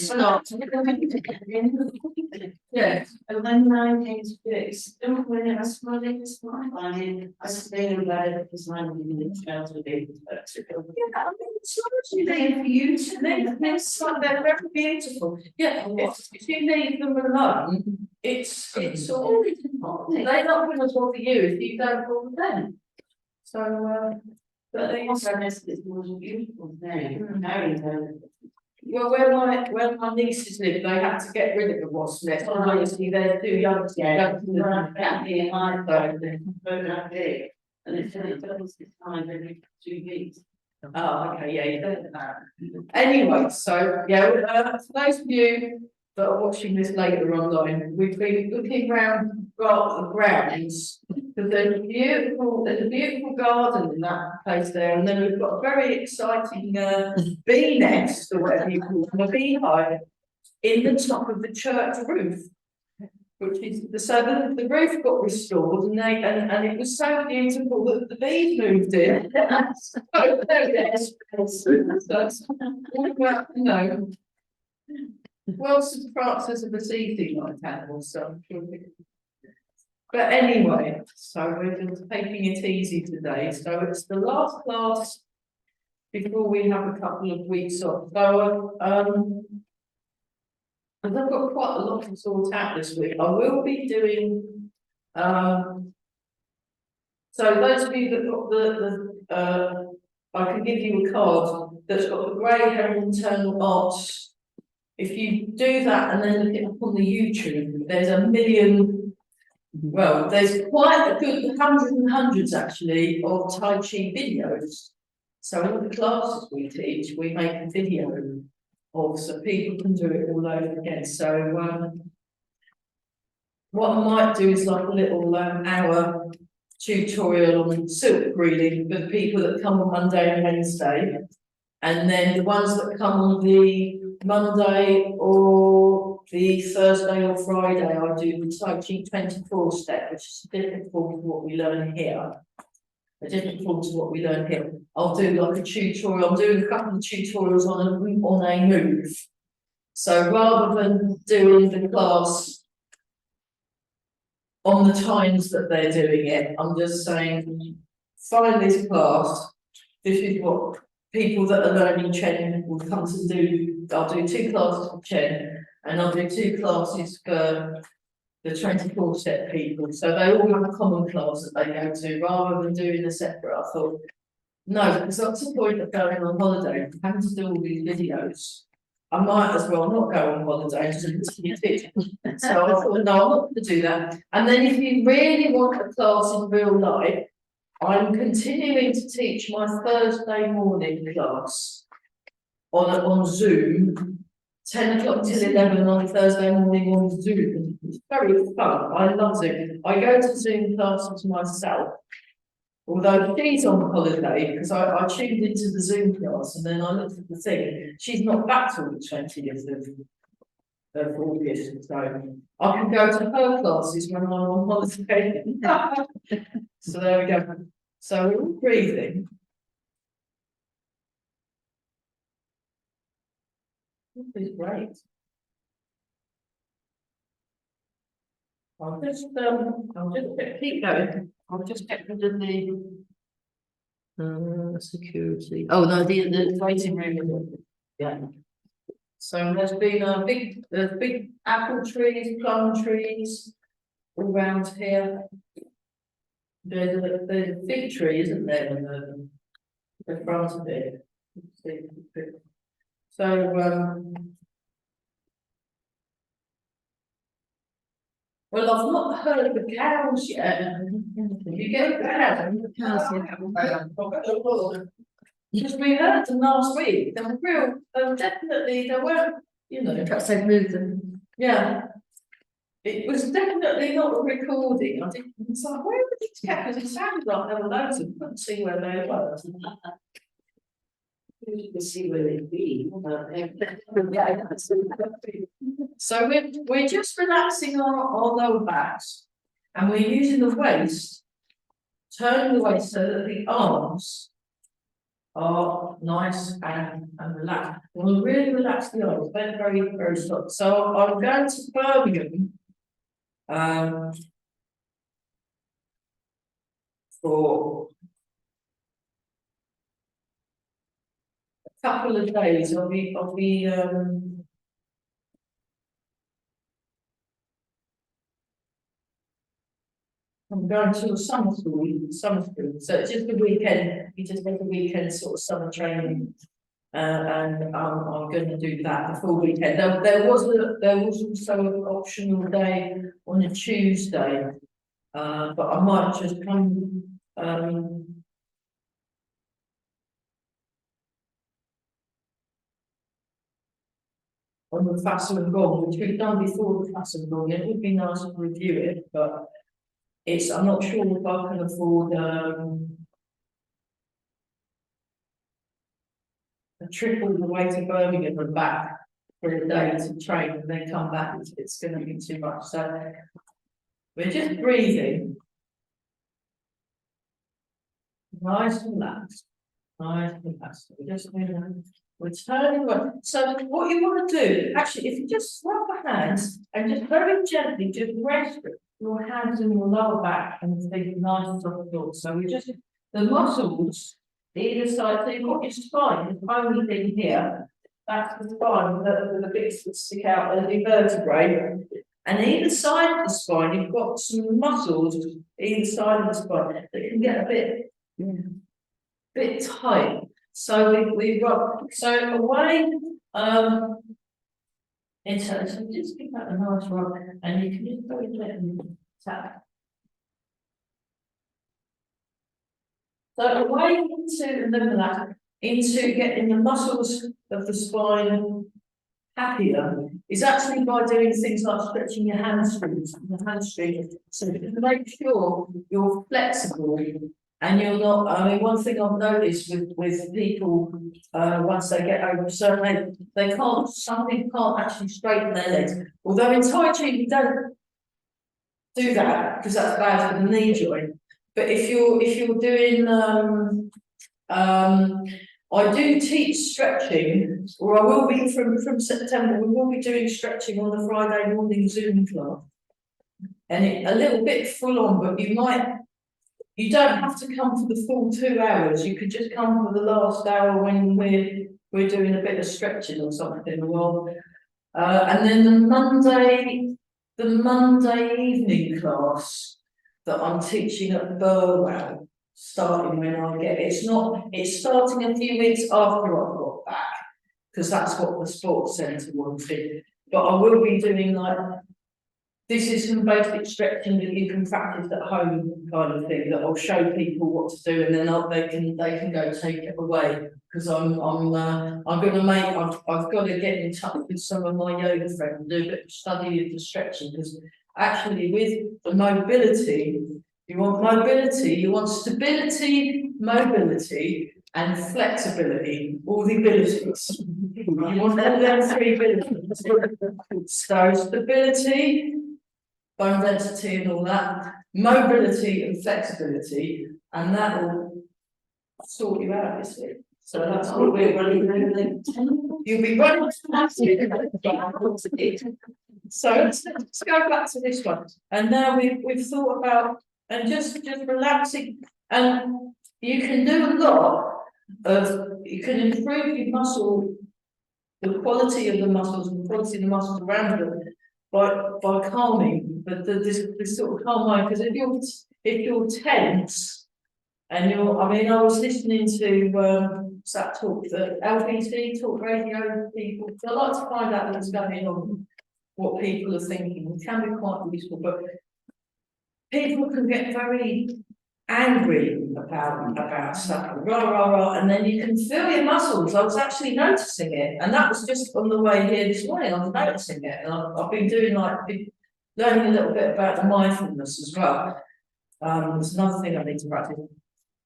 start. Yeah. And when I came to fix, don't when I was running this one, I mean, I stayed about it because I'm in the child to be. Yeah, I mean, it's largely there for you to live. They're very beautiful. Yeah, if you leave them alone, it's all, they're not going to bother you if you don't bother them. So, But they also has this more beautiful thing, married her. well, where my nieces live, they had to get rid of the wasp nest. Obviously, they're too young to Yeah, go to the and it doubles its time every 2 weeks. Oh, okay, yeah, you don't know. Anyway, so, yeah, for those of you that are watching this later online, we've been looking around the grounds. Because there's a beautiful garden in that place there, and then we've got a very exciting bee nest, or whatever you call them, a beehive, in the top of the church roof. Which is so the roof got restored, and and it was so beautiful that the bees moved in. So that's all about, you know. Well, St. Francis of Assisi like animals, so I'm sure. But anyway, so we're just taking it easy today. So it's the last class before we have a couple of weeks off. So and I've got quite a lot to sort out this week. I will be doing, so those of you that got I can give you a card that's got the Grey Herald Internal Arts. If you do that and then look it up on the YouTube, there's a million, well, there's quite a good hundreds actually of Tai Chi videos. So all the classes we teach, we make a video of, so people can do it all over again. So what I might do is like a little hour tutorial on silk reading for the people that come on Monday and Wednesday, and then the ones that come on the Monday or the Thursday or Friday, I do the Tai Chi 24 step, which is different from what we learn here. A different form to what we learn here. I'll do like a tutorial. I'm doing a couple of tutorials on a move. So rather than doing the class on the times that they're doing it, I'm just saying, find this class. This is what people that are learning Chen will come to do. I'll do 2 classes for Chen, and I'll do 2 classes for the 24 step people. So they all have a common class that they go to, rather than doing a separate. I thought, no, because that's the point of going on holiday, having to do all these videos. I might as well not go on holiday and continue teaching. So I thought, no, I'm not going to do that. And then if you really want a class in real life, I'm continuing to teach my Thursday morning class on Zoom, 10 o'clock till 11 on Thursday morning on Zoom. It's very fun. I love Zoom. I go to Zoom classes myself, although she's on holiday, because I tuned into the Zoom class and then I looked at the thing. She's not back till the 20th of August, so I can go to her classes when I'm on holiday. So there we go. So we're all breathing. This is great. I'll just keep going. I'll just get rid of the security. Oh no, the waiting room. Yeah. So there's been a big apple trees, plum trees all around here. There's a fig tree, isn't there, in the front of it? So well, I've not heard of the cows yet. You get the cows? Because we heard them last week. They were real. They were definitely. They weren't. You know. Perhaps they've moved them. Yeah. It was definitely not a recording. I think it's like, where were these cats? It sounded like there were loads of them. Couldn't see where they were. You can see where they'd be. So we're just relaxing our lower backs, and we're using the waist, turning the waist so that the arms are nice and relaxed. We'll really relax the eyes, very, very, very soft. So I'm going to Birmingham. For a couple of days of the I'm going to a summer school, so it's just a weekend, you just make a weekend sort of summer training. And I'm going to do that the full weekend. There was also an optional day on a Tuesday, but I might just come on the Fassel and Gong, which we've done before the Fassel and Gong. It would be nice to review it, but I'm not sure if I can afford a trip all the way to Birmingham and back for a day to train and then come back. It's going to be too much. So we're just breathing. Nice and relaxed. Nice and relaxed. We're turning on. So what you want to do, actually, if you just rub the hands and just very gently just rest your hands in your lower back and think nice and soft thoughts. So we just the muscles either side. So you've got your spine, the only thing here. That's the spine with the bits that stick out as the vertebrae. And either side of the spine, you've got some muscles either side of the spine that can get a bit tight. So we've got so away so just give that a nice rub and you can just very gently tap. So away into and then that into getting the muscles of the spine happier is actually by doing things like stretching your hamstrings, so to make sure you're flexible and you're not. I mean, one thing I've noticed with people once they get over a certain age, they can't. Some people can't actually straighten their legs. Although in Tai Chi you don't do that because that's bad for the knee joint. But if you're doing I do teach stretching, or I will be from September. We will be doing stretching on the Friday morning Zoom class, and a little bit full on. But you don't have to come for the full 2 hours. You could just come for the last hour when we're doing a bit of stretching or something. Well, and then the Monday evening class that I'm teaching at Burwell. Starting when I get it's starting a few weeks after I've got back because that's what the sports centre wanted. But I will be doing this is some basic stretching that you can practice at home kind of thing that I'll show people what to do and then they can go take it away because I'm going to I've got to get in touch with some of my yoga friends and do a bit of study of the stretching because actually with the mobility. You want mobility, you want stability, mobility, and flexibility, all the abilities. You want all them 3 abilities. So stability, bone density and all that, mobility and flexibility, and that will sort you out this week. So that's what we're running. You'll be running. So let's go back to this one. And now we've thought about and just relaxing, and you can do a lot you can improve your muscle, the quality of the muscles, and the quality of the muscles around them by calming, but this sort of calm mind. Because if you're tense and I was listening to that talk, the LBC talk radio people. So I like to find out what's going on, what people are thinking. It can be quite useful, but people can get very angry about stuff, and then you can feel your muscles. I was actually noticing it, and that was just on the way here this morning. I was noticing it, and I've been doing learning a little bit about the mindfulness as well. There's another thing I need to practice.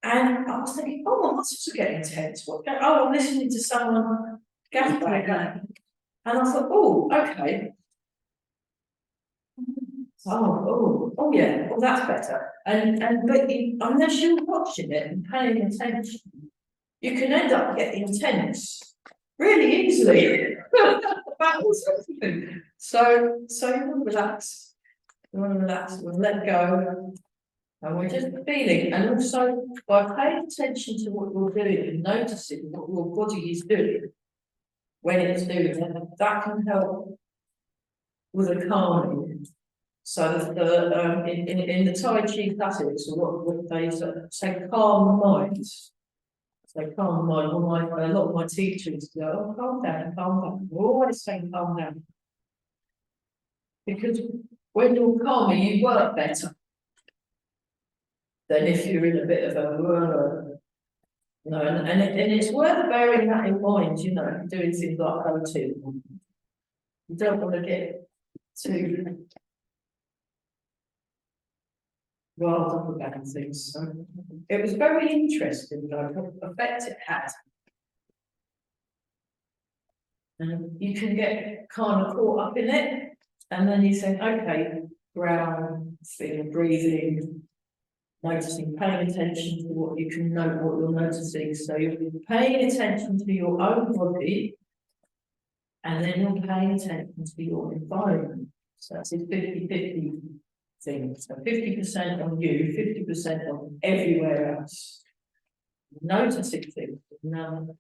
And I was thinking, oh, my muscles are getting tense. I'm listening to someone gaslight, and I thought, oh, okay. Oh yeah, well that's better. But unless you're watching it and paying attention, you can end up getting tense really easily about all sorts of things. So you want to relax, and let go. And we're just feeling, and also by paying attention to what you're doing and noticing what your body is doing when it's doing it, that can help with a calming. So in the Tai Chi classics, what they say, calm the mind. So calm the mind. A lot of my teachers go, oh, calm down, calm down. We're always saying calm down. Because when you're calmer, you work better than if you're in a bit of a and it's worth bearing that in mind, you know, doing things like O2. You don't want to get too riled up about things. So it was very interesting, though, what effect it had. And you can get kind of caught up in it, and then you think, okay, ground, feeling, breathing, noticing, paying attention to what you can note, what you're noticing. So you're paying attention to your own body, and then you're paying attention to your environment. So that's a 50-50 thing. So 50% on you, 50% on everywhere else. Noticing things. Now,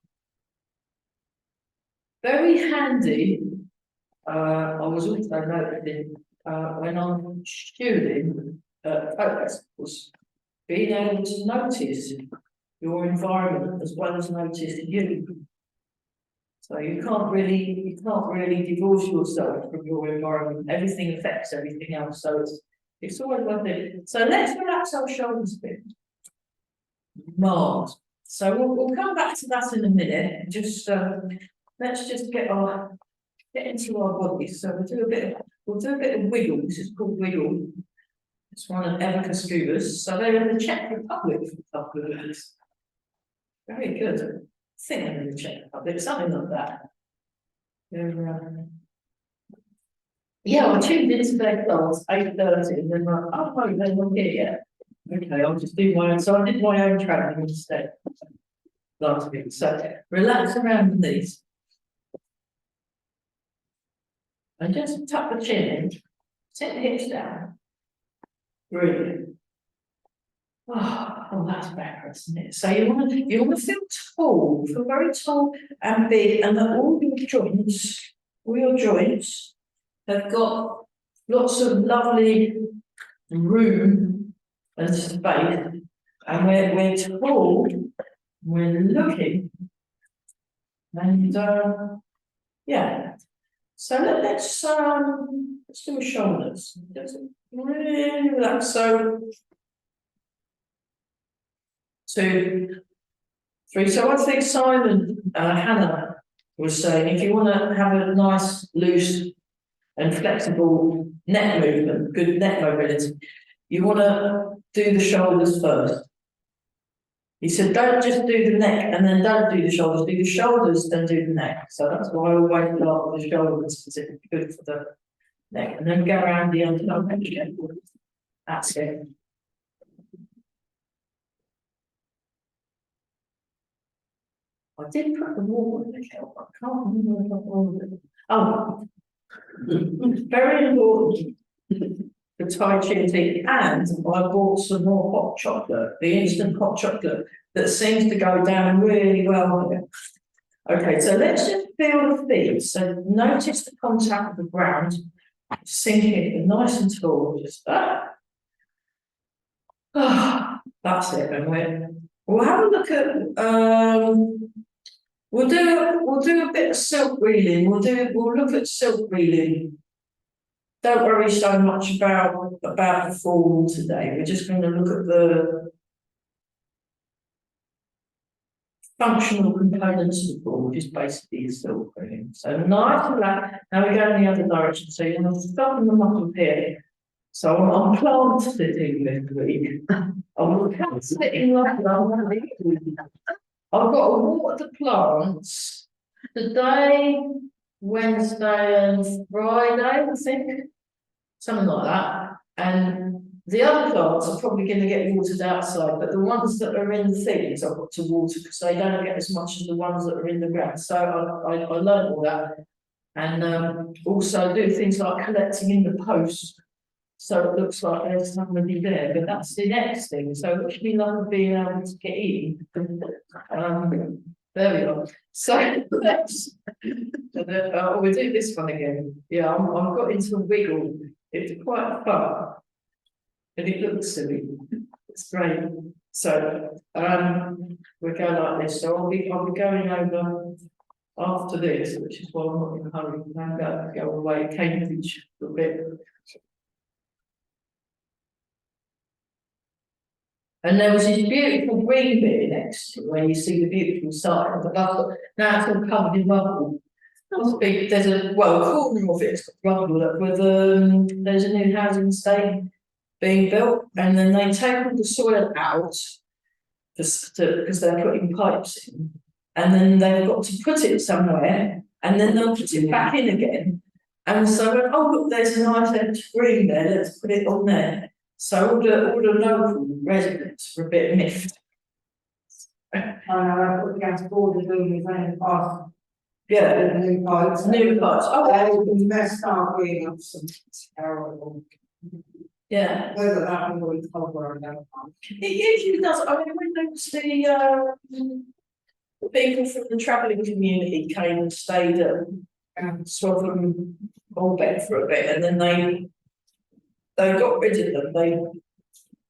very handy. I was also noticing when I'm shooting was being able to notice your environment as well as notice you. So you can't really divorce yourself from your environment. Everything affects everything else. So it's always worth it. So let's relax our shoulders a bit. Mars. So we'll come back to that in a minute. Just let's just get into our bodies. So we'll do a bit of wiggle. This is called wiggle. It's one of Eva Koskuba's. So they're in the Czech Republic for a couple of weeks. Very good. I think they're in the Czech Republic, something like that. Yeah, I tuned into their class 8:30, and then like, oh no, they're not here yet. Okay, I'll just do my own. So I did my own training instead last week. So relax around the knees. And just tuck the chin in, sit the hips down. Brilliant. Oh, that's better, isn't it? So you want to feel tall, feel very tall and big, and that all your joints have got lots of lovely room and space. And we're tall, we're looking, and yeah. So let's do a shoulders. Just really relax. So 2, 3. So I think Simon Hannah was saying, if you want to have a nice, loose and flexible neck movement, good neck mobility, you want to do the shoulders first. He said, don't just do the neck and then don't do the shoulders. Do the shoulders, then do the neck. So that's why I always start with the shoulders, because it's good for the neck. And then go around the underarm again. That's it. I did put the wall in the kelp. I can't remember if I all of it. Oh, very important for Tai Chi tea, and I bought some more hot chocolate, the instant hot chocolate that seems to go down really well here. Okay, so let's just feel the feet. So notice the contact with the ground, sinking nice and tall. Just that's it. And we'll have a look at we'll do a bit of silk reeling. We'll look at silk reeling. Don't worry so much about the form today. We're just going to look at the functional components of the form, which is basically the silk reeling. So nice and flat. Now we go in the other direction. So you're going to stop them up here. So I'm plant sitting this week. I'm sitting like that. I've got to water the plants today, Wednesday and Friday, I think. Something like that. And the other plants are probably going to get watered outside, but the ones that are in the things I've got to water because they don't get as much as the ones that are in the ground. So I learned all that. And also do things like collecting in the post. So it looks like there's somebody there, but that's the next thing. So wish me luck of being able to get in. There we are. So let's we'll do this one again. Yeah, I've got into a wiggle. It's quite fun. And it looks silly. It's great. So we're going like this. So I'll be going over after this, which is why I'm not in a hurry. I'm about to go away to Cambridge for a bit. And there was this beautiful green bit next to it where you see the beautiful side of the buffer. Now it's all covered in rubble. Must be, there's a corner of it's got rubble with there's a new housing estate being built, and then they take all the soil out because they're putting pipes in, and then they've got to put it somewhere, and then they'll put it back in again. And so, oh look, there's a nice empty green there. Let's put it on there. So all the local residents were a bit miffed. I put the gas board doing his own part. Yeah, The new pipes. new parts. Oh, They will be messed up being of some terrible. yeah. Whether that will cover or not. It usually does. I mean, when there was the people from the travelling community came and stayed at Swaffham Allbed for a bit, and then they got rid of them.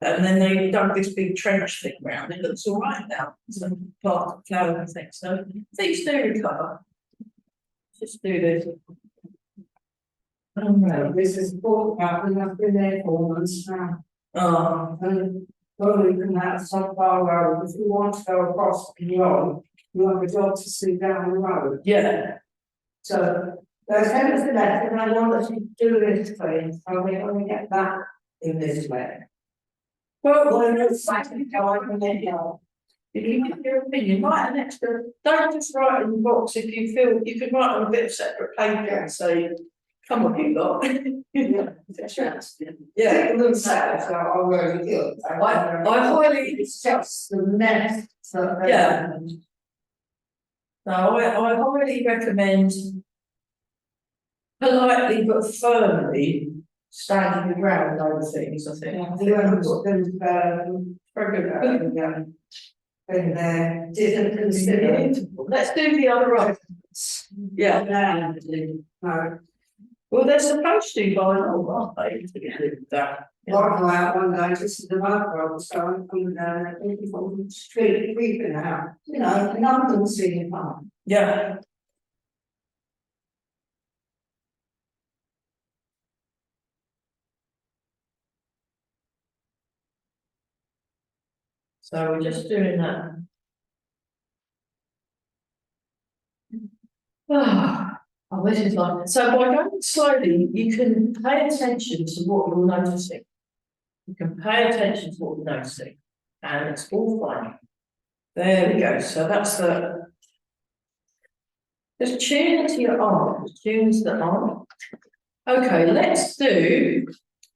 And then they dug this big trench thing around. It looks all right now. It's a part of the flower and things. So things do recover. Just do this. This is bought out, we have been there 4 months now. And probably can have some far road, if you want to go across the road, you have a job to see down the road. Yeah. So there's everything left, and I want us to do this thing, so we only get that in this way. Well, it's like to go on and then go. if you give your opinion, write an extra. Don't just write in the box. If you feel you can write on a bit of separate paper and say, "Come on, you lot." Yeah. Yeah. It looks sad, so I really do. I highly. It's just the mess. So Yeah. So I highly recommend politely but firmly standing your ground over things. I think. Yeah, the ones that Very good. been there, didn't consider. Let's do the other items. Yeah. No, Well, they're supposed to by law, aren't they? To do that. I go out one day to see the road, so I'm coming down at the street, creeping out, you know, and I'm not seeing it. Yeah. So we're just doing that. Oh, this is like, so by going slowly, you can pay attention to what you're noticing. You can pay attention to what you're noticing, and it's all fine. There we go. So that's just tune into your arm, just tune into the arm. Okay, let's do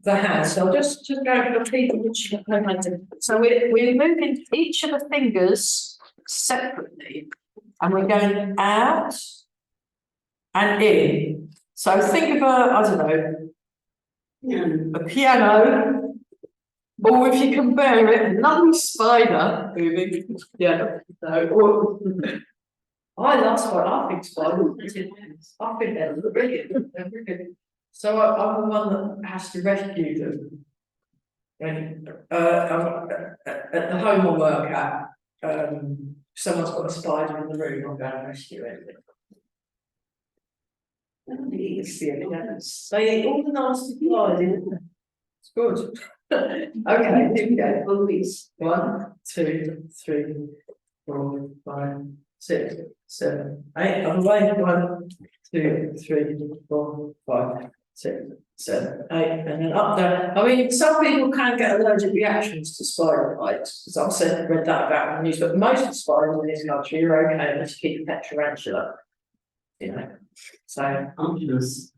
the hands. So I'll just go for the people which so we're moving each of the fingers separately, and we're going out and in. So think of a piano, or if you can bear it, a lovely spider moving. Yeah. So, I love spider. I think spiders. I think they're brilliant. They're brilliant. So I'm the one that has to rescue them. When at the home I work at, someone's got a spider in the room. I'm going to rescue it. They eat all the nasty flies, isn't it? It's good. Okay, here we go. Bullies. 1, 2, 3, 4, 5, 6, 7, 8. On the way. 1, 2, 3, 4, 5, 6, 7, 8, and then up there. I mean, some people can get allergic reactions to spider bites, because I've read that about in the news, but most of the spiders in this country are okay unless you keep a pet tarantula. You know. So I'm just.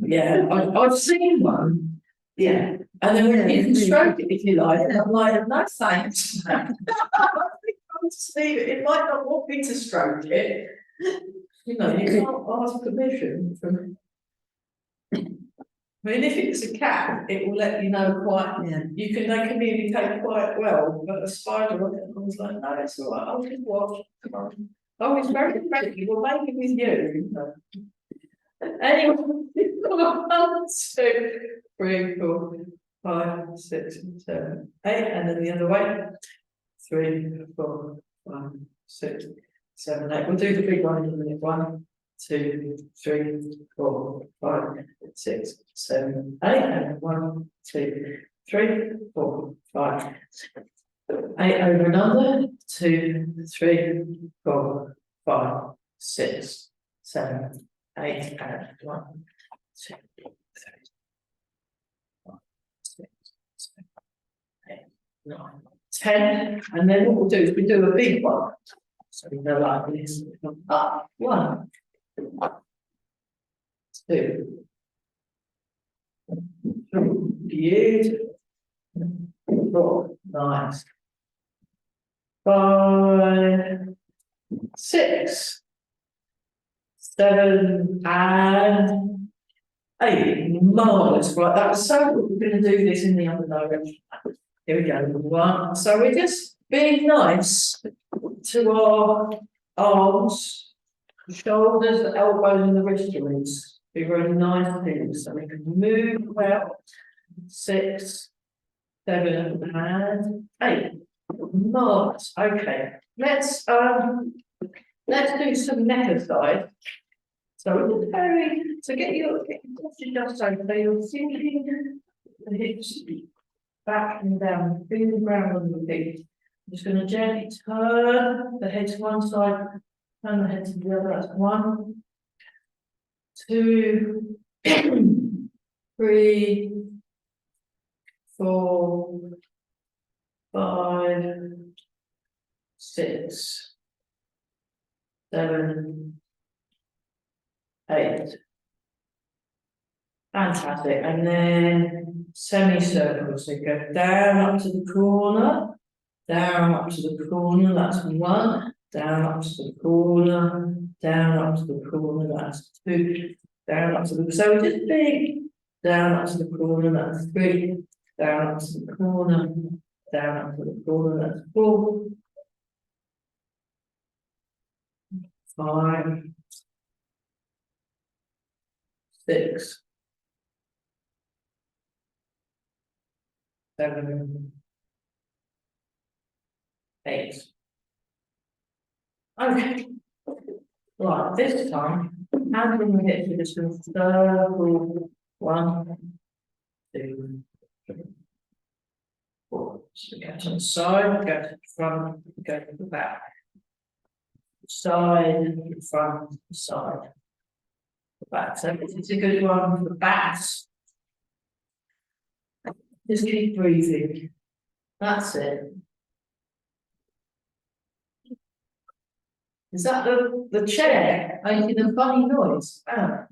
yeah, I've seen one. Yeah. And then you can stroke it if you like, and I'm like, no thanks. Honestly, it might not want me to stroke it. You know, you can't ask permission from. I mean, if it's a cat, it will let you know quite, they communicate quite well, but a spider, I was like, no, it's all right, I'll just watch. Come on. Oh, it's very friendly, we'll make it with you. Anyway, 1, 2, 3, 4, 5, 6, 7, 8, and then the other way. 3, 4, 5, 6, 7, 8. We'll do the big one in a minute. 1, 2, 3, 4, 5, 6, 7, 8, and 1, 2, 3, 4, 5, 8 over and under. 2, 3, 4, 5, 6, 7, 8, and 1, 2, 3, 4, 5, 6, 7, 8, 9, 10, and then what we'll do is we do a big one. So we go like this, up, 1, 2, 3, beautiful, 4, nice, 5, 6, 7, and 8, marvellous, right, that was so good, we're going to do this in the other direction. Here we go, 1, so we're just being nice to our arms, shoulders, the elbows and the wrist joints. Be really nice things, so we can move well. 6, 7, and 8. Marvellous, okay, let's do some neck aside. So get your posture just so you're thinking the hips back and down, feeling round on the feet. I'm just going to gently turn the head to one side, turn the head to the other. That's 1, 2, 3, 4, 5, 6, 7, 8. Fantastic. And then semicircle. So go down up to the corner, down up to the corner. That's 1. Down up to the corner, down up to the corner. That's 2. Down up to the. So we're just big. Down up to the corner. That's 3. Down up to the corner. Down up to the corner. That's 4. 5, 6, 7, 8. Okay. Right, this time, hands on the hips, we're just going to circle 1, 2, 3, 4. So go to the side, go to the front, go to the back. Side, front, side, back. So this is a good one for the backs. Just keep breathing. That's it. Is that the chair making a funny noise? Oh.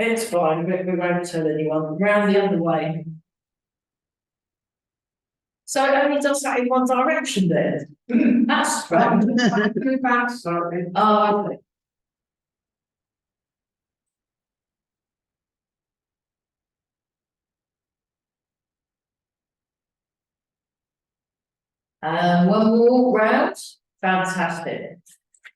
It's fine, we won't tell anyone. Round the other way. So it only does that in one direction then? That's strange. Sorry. Oh, okay. One more round. Fantastic.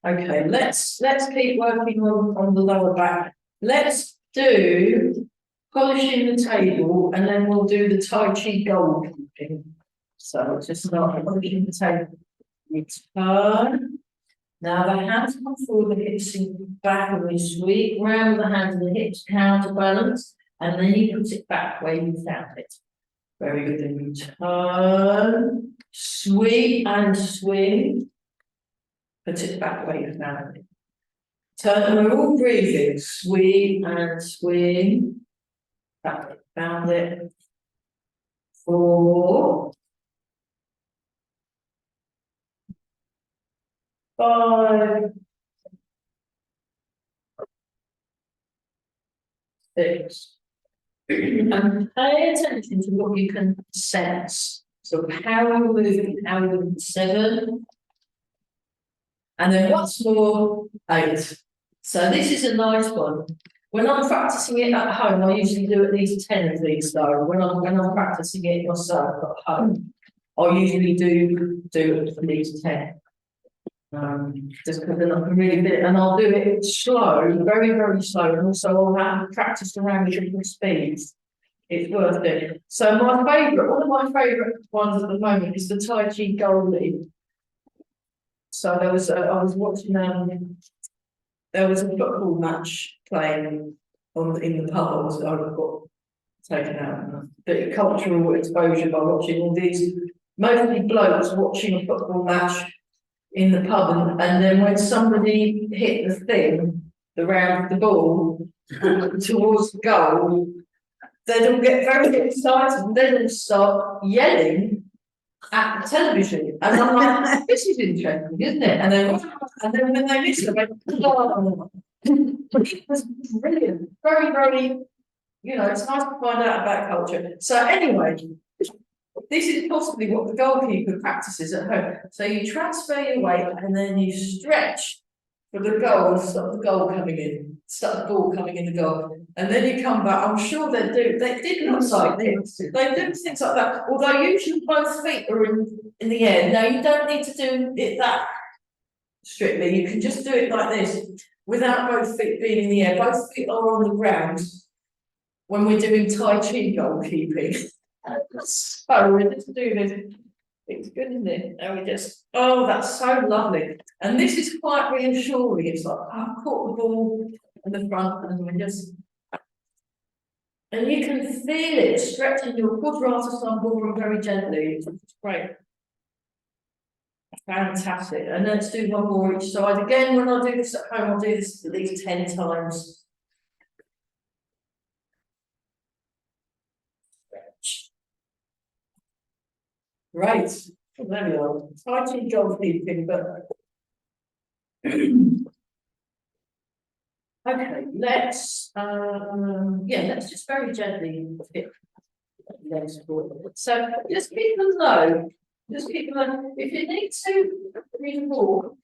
Okay, let's keep working on the lower back. Let's do polishing the table and then we'll do the Tai Chi goalkeeping. So just start polishing the table. We turn. Now the hands come forward, the hips back, and we sweep round the hands and the hips, counterbalance, and then you put it back where you found it. Very good. Then you turn, sweep and swing. Put it back where you found it. Turn, and we're all breathing. Sweep and swing. Back, found it. 4, 5, 6. And pay attention to what you can sense. So how you're moving, how you're moving. 7. And then what's more, 8. So this is a nice one. When I'm practicing it at home, I usually do at least 10 of these though. When I'm practicing it myself at home, I usually do at least 10. Just because then I can really do it, and I'll do it slow, very, very slow, and also I'll have practiced around the different speeds. It's worth it. So one of my favourite ones at the moment is the Tai Chi goalie. So I was watching there was a football match playing in the pub. I got taken out. A bit of cultural exposure by watching all these mostly blokes watching a football match in the pub, and then when somebody hit the thing, the ball towards the goal, they'd all get very excited and then start yelling at the television. And I'm like, this is interesting, isn't it? And then when they missed it, it was brilliant. Very, very, it's nice to find out about culture. So anyway, this is possibly what the goalkeeper practices at home. So you transfer your weight and then you stretch for the goal, stop the ball coming in the goal. And then you come back. I'm sure they did look like this. They do things like that. Although usually both feet are in the air. Now you don't need to do it that strictly. You can just do it like this without both feet being in the air. Both feet are on the ground when we're doing Tai Chi goalkeeping. So we just do this. It's good, isn't it? And we just, that's so lovely. And this is quite reassuring. It's like, I've caught the ball in the front, and you can feel it stretching your quadratus lumborum very gently. It's great. Fantastic. And let's do one more each side. Again, when I do this at home, I'll do this at least 10 times. Right, there we are. Tai Chi goalkeeping, but okay, let's just very gently hit legs forward. So just keep them low. Just keep them low. If you need to re-walk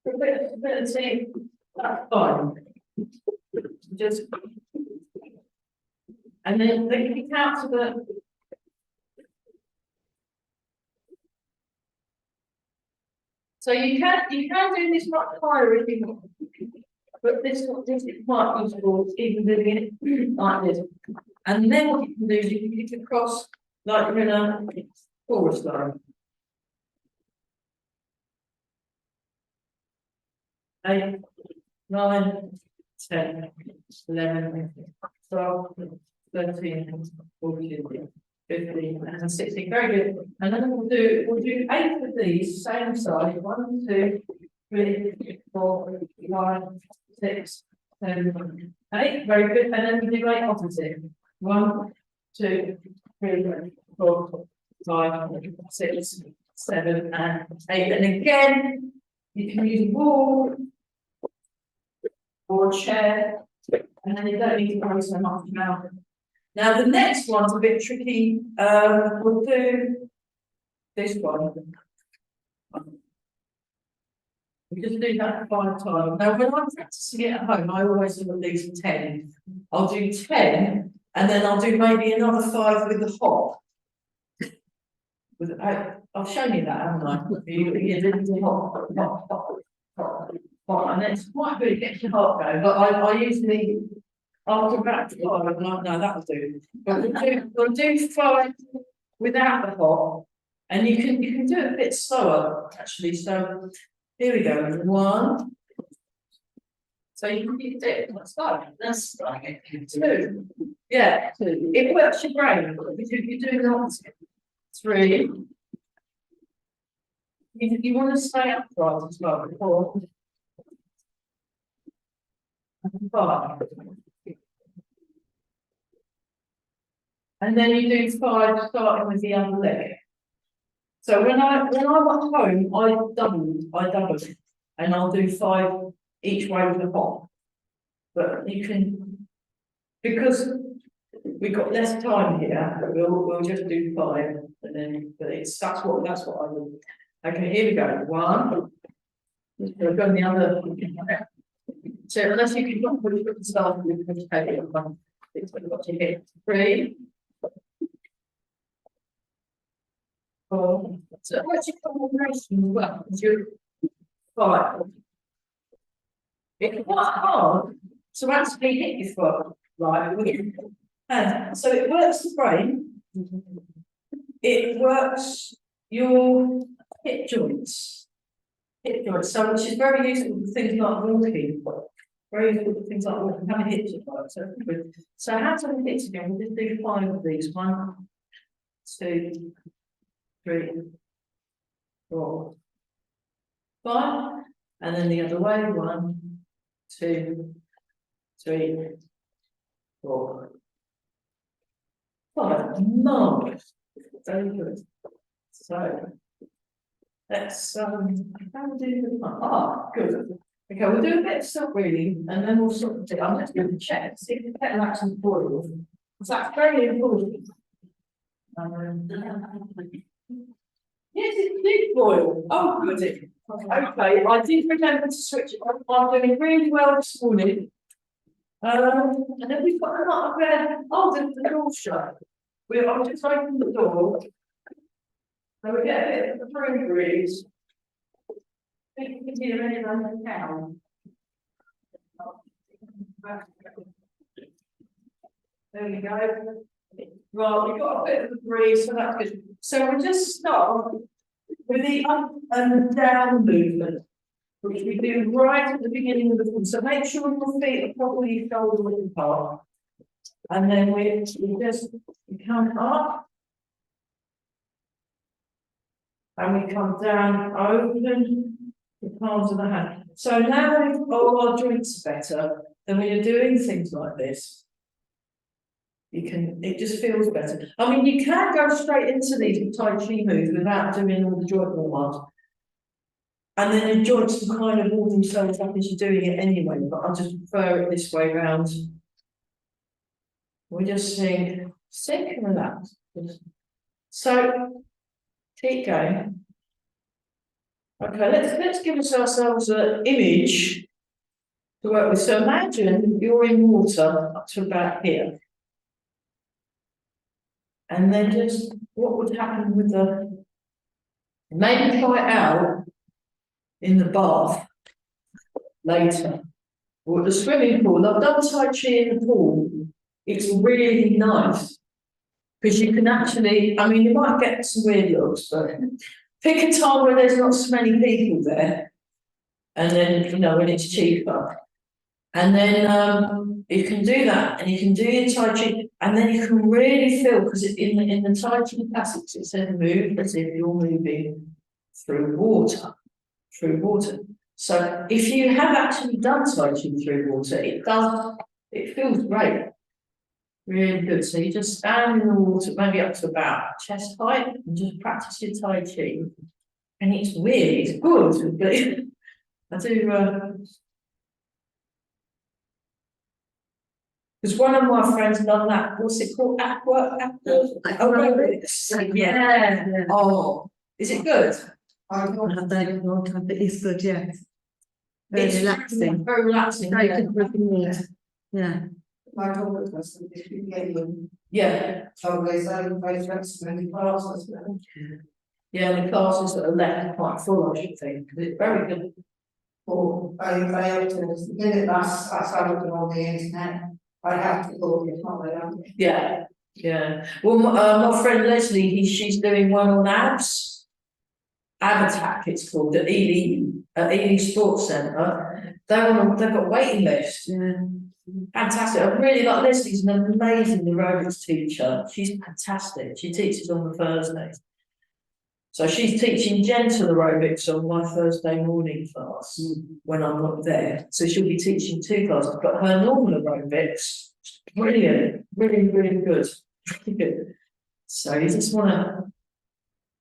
for a bit of stability, that's fine. Just and then kick out to the. So you can do this much higher if you want, but this is quite useful even doing it like this. And then what you can do is you can kick across like you're in a chorus line. 8, 9, 10, 11, 12, 13, 14. 15 and 16, very good. And then we'll do 8 of these, same size, 1, 2, 3, 4, 5, 6, 7, 8, very good. And then we do 8 opposite. 1, 2, 3, 4, 5, 6, 7, and 8. And again, you can use a wall or a chair, and then you don't need to worry so much now. Now the next one's a bit tricky. We'll do this one. We just do that 5 times. Now when I'm practicing it at home, I always do at least 10. I'll do 10, and then I'll do maybe another 5 with the hop. I've shown you that, haven't I? You did the hop, and it's quite good. It gets your heart going. But I usually. After about 5, I'm like, no, that'll do. But we'll do 5 without the hop, and you can do it a bit slower actually. So here we go. 1. So you can do it. That's 2. Yeah, 2. It works your brain because you're doing the opposite. 3. You want to stay upright as well. 4. 5. And then you do 5 starting with the other leg. So when I went home, I doubled. and I'll do 5 each way with the hop. But you can, because we've got less time here, we'll just do 5, and then, but that's what I do. Okay, here we go, 1. We'll go on the other. So unless you can put it start with the paper, it's got to hit 3. 4. So what's your combination as well? You're 5. It's quite hard to actually hit your foot, right? And so it works the brain, it works your hip joints. So which is very useful for things like walking, very useful for things like walking, having hips at work. So how do we hit again? We'll just do 5 of these. 1, 2, 3, 4, 5, and then the other way. 1, 2, 3, 4, 5. Marvellous. Very good. So let's how we do the good. Okay, we'll do a bit of self reading and then we'll sort of I'm just going to check, see if the kettle actually boils. Because that's very important. Yes, it did boil. Oh, good. Okay, I did remember to switch it on. I'm doing really well this morning. And then we've got a lot of the door's shut. I'll just open the door. And we get a bit of the room breeze. I think you can hear anyone in town. There we go. Right, we've got a bit of the breeze, so that's good. So we'll just start with the up and down movement, which we do right at the beginning of the foot. So make sure your feet are properly shoulder width apart. And then we just come up. And we come down, open the palms of the hand. So now we've got our joints better, then when you're doing things like this, it just feels better. I mean, you can go straight into these Tai Chi moves without doing all the joint warm-ups. And then your joints can kind of warm themselves up as you're doing it anyway, but I just prefer it this way round. We just sink and relax. So keep going. Okay, let's give ourselves an image to work with. So imagine you're in water up to about here. And then just what would happen with maybe try it out in the bath later. Or the swimming pool. I've done Tai Chi in the pool. It's really nice. Because you can actually, I mean, you might get some weird looks, but pick a time where there's not so many people there. And then, when it's cheaper. And then you can do that, and you can do your Tai Chi, and then you can really feel, because in the Tai Chi classics, it says move as if you're moving through water. So if you have actually done Tai Chi through water, it feels great. Really good. So you just stand in the water, maybe up to about chest height, and just practice your Tai Chi. And it's weird, it's good, but I do. Because one of my friends done that. What's it called? Aerobics. Yeah. Oh, is it good? I don't have that in a long time, but it's good, yeah. It's relaxing. Very relaxing. Very good reward. Yeah. My daughter does the yeah. So they say very many classes. Yeah, the classes that are left are quite full, I should think. It's very good. Or I often get it that's how it on the internet. I have to look, it's not like that. Yeah. Well, my friend Leslie, she's doing one on abs. Ab Attack, it's called, at Ely Sports Centre. They've got waiting lists. Yeah. Fantastic. I really like Leslie's an amazing aerobics teacher. She's fantastic. She teaches on the Thursdays. So she's teaching gentle aerobics on my Thursday morning class when I'm not there. So she'll be teaching 2 classes, but her normal aerobics, brilliant, really, really good. Really good. So you just want to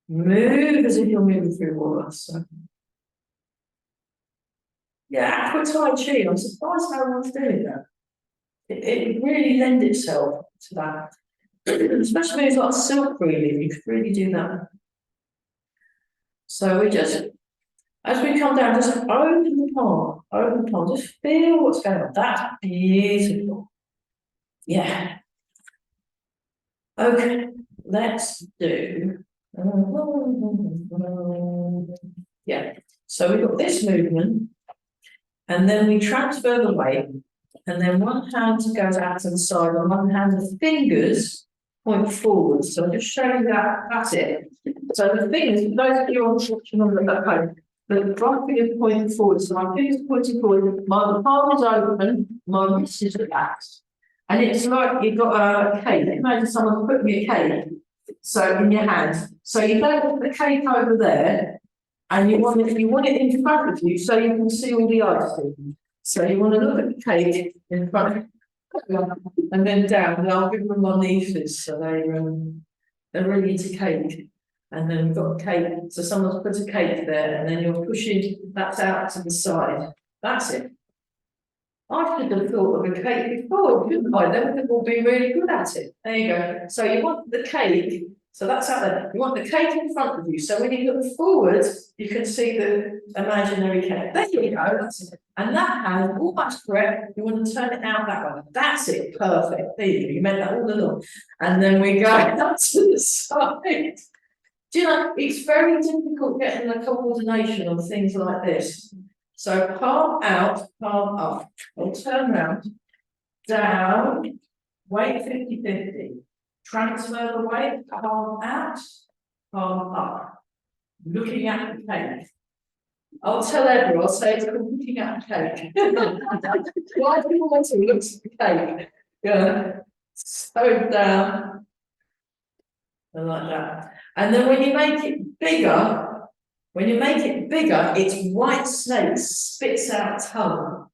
move as if you're moving through water. So Yeah, aqua tai chi, I'm surprised no one's doing that. It really lends itself to that. Especially when it's like silk breathing, you could really do that. So we just, as we come down, just open the palm, just feel what's going on. That's beautiful. Yeah. Okay, let's do. Yeah, so we've got this movement, and then we transfer the weight, and then one hand goes out to the side, and one hand, the fingers point forward. So I'll just show you that, that's it. So the fingers, for those of you watching on the home, the front finger pointing forward, so my fingers pointing forward, my palm is open, my wrist is relaxed. And it's like you've got a cake. Imagine someone putting a cake, so in your hand. So you don't put the cake over there, and you want it in front of you, so you can see all the icing. So you want to look at the cake in front of you, and then down. And I'll give them my nieces, so they're really into cake. And then we've got cake. So someone's put a cake there, and then you're pushing that out to the side. That's it. I should have thought of a cake before, shouldn't I? Then we could all be really good at it. There you go. So you want the cake, so that's out there. You want the cake in front of you. So when you look forward, you can see the imaginary cake. There you go. That's it. And that hand, all that's correct. You want to turn it out that way. That's it. Perfect. There you go. You meant that all along. And then we go up to the side. Do you know, it's very difficult getting the coordination of things like this. So palm out, palm up. I'll turn around, down, weight 50-50. Transfer the weight, palm out, palm up. Looking at the cake. I'll tell everyone, I'll say it's called looking at the cake. Why do you want to look at the cake? Yeah. So down. And like that. And then when you make it bigger, it's white snake spits out tongue.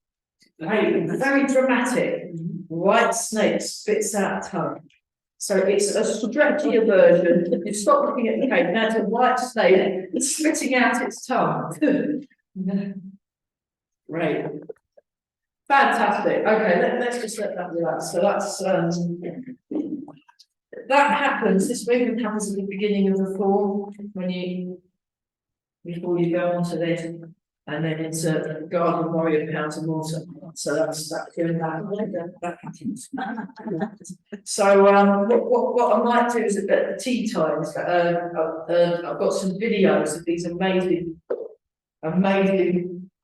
Very dramatic. White snake spits out tongue. So it's a stretchier version. You stop looking at the cake, now it's a white snake spitting out its tongue. Great. Fantastic. Okay, let's just let that relax. So that's that happens, this movement happens at the beginning of the form before you go on to this, and then it's a garden warrior pound and water. So that's doing that happens. So what I might do is at the tea times, I've got some videos of these amazing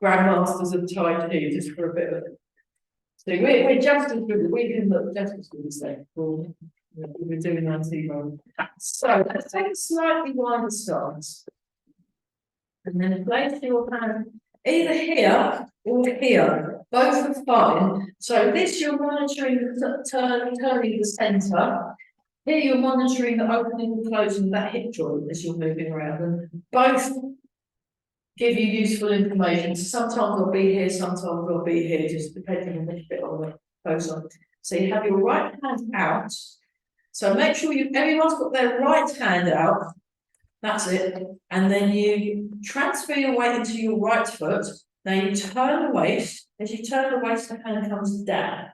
grandmasters of Tai Chi, just for a bit of. So we're just as good, we can look just as good as they. We're doing our tea roll. So let's take a slightly wider stance. And then place your hand either here or here. Both are fine. So this you're monitoring turning the centre. Here you're monitoring the opening and closing of that hip joint as you're moving around. And both give you useful information. Sometimes I'll be here, sometimes I'll be here, just depending a little bit on the close on. So you have your right hand out. So make sure everyone's got their right hand out. That's it. And then you transfer your weight into your right foot. Now you turn the waist. As you turn the waist, the hand comes down.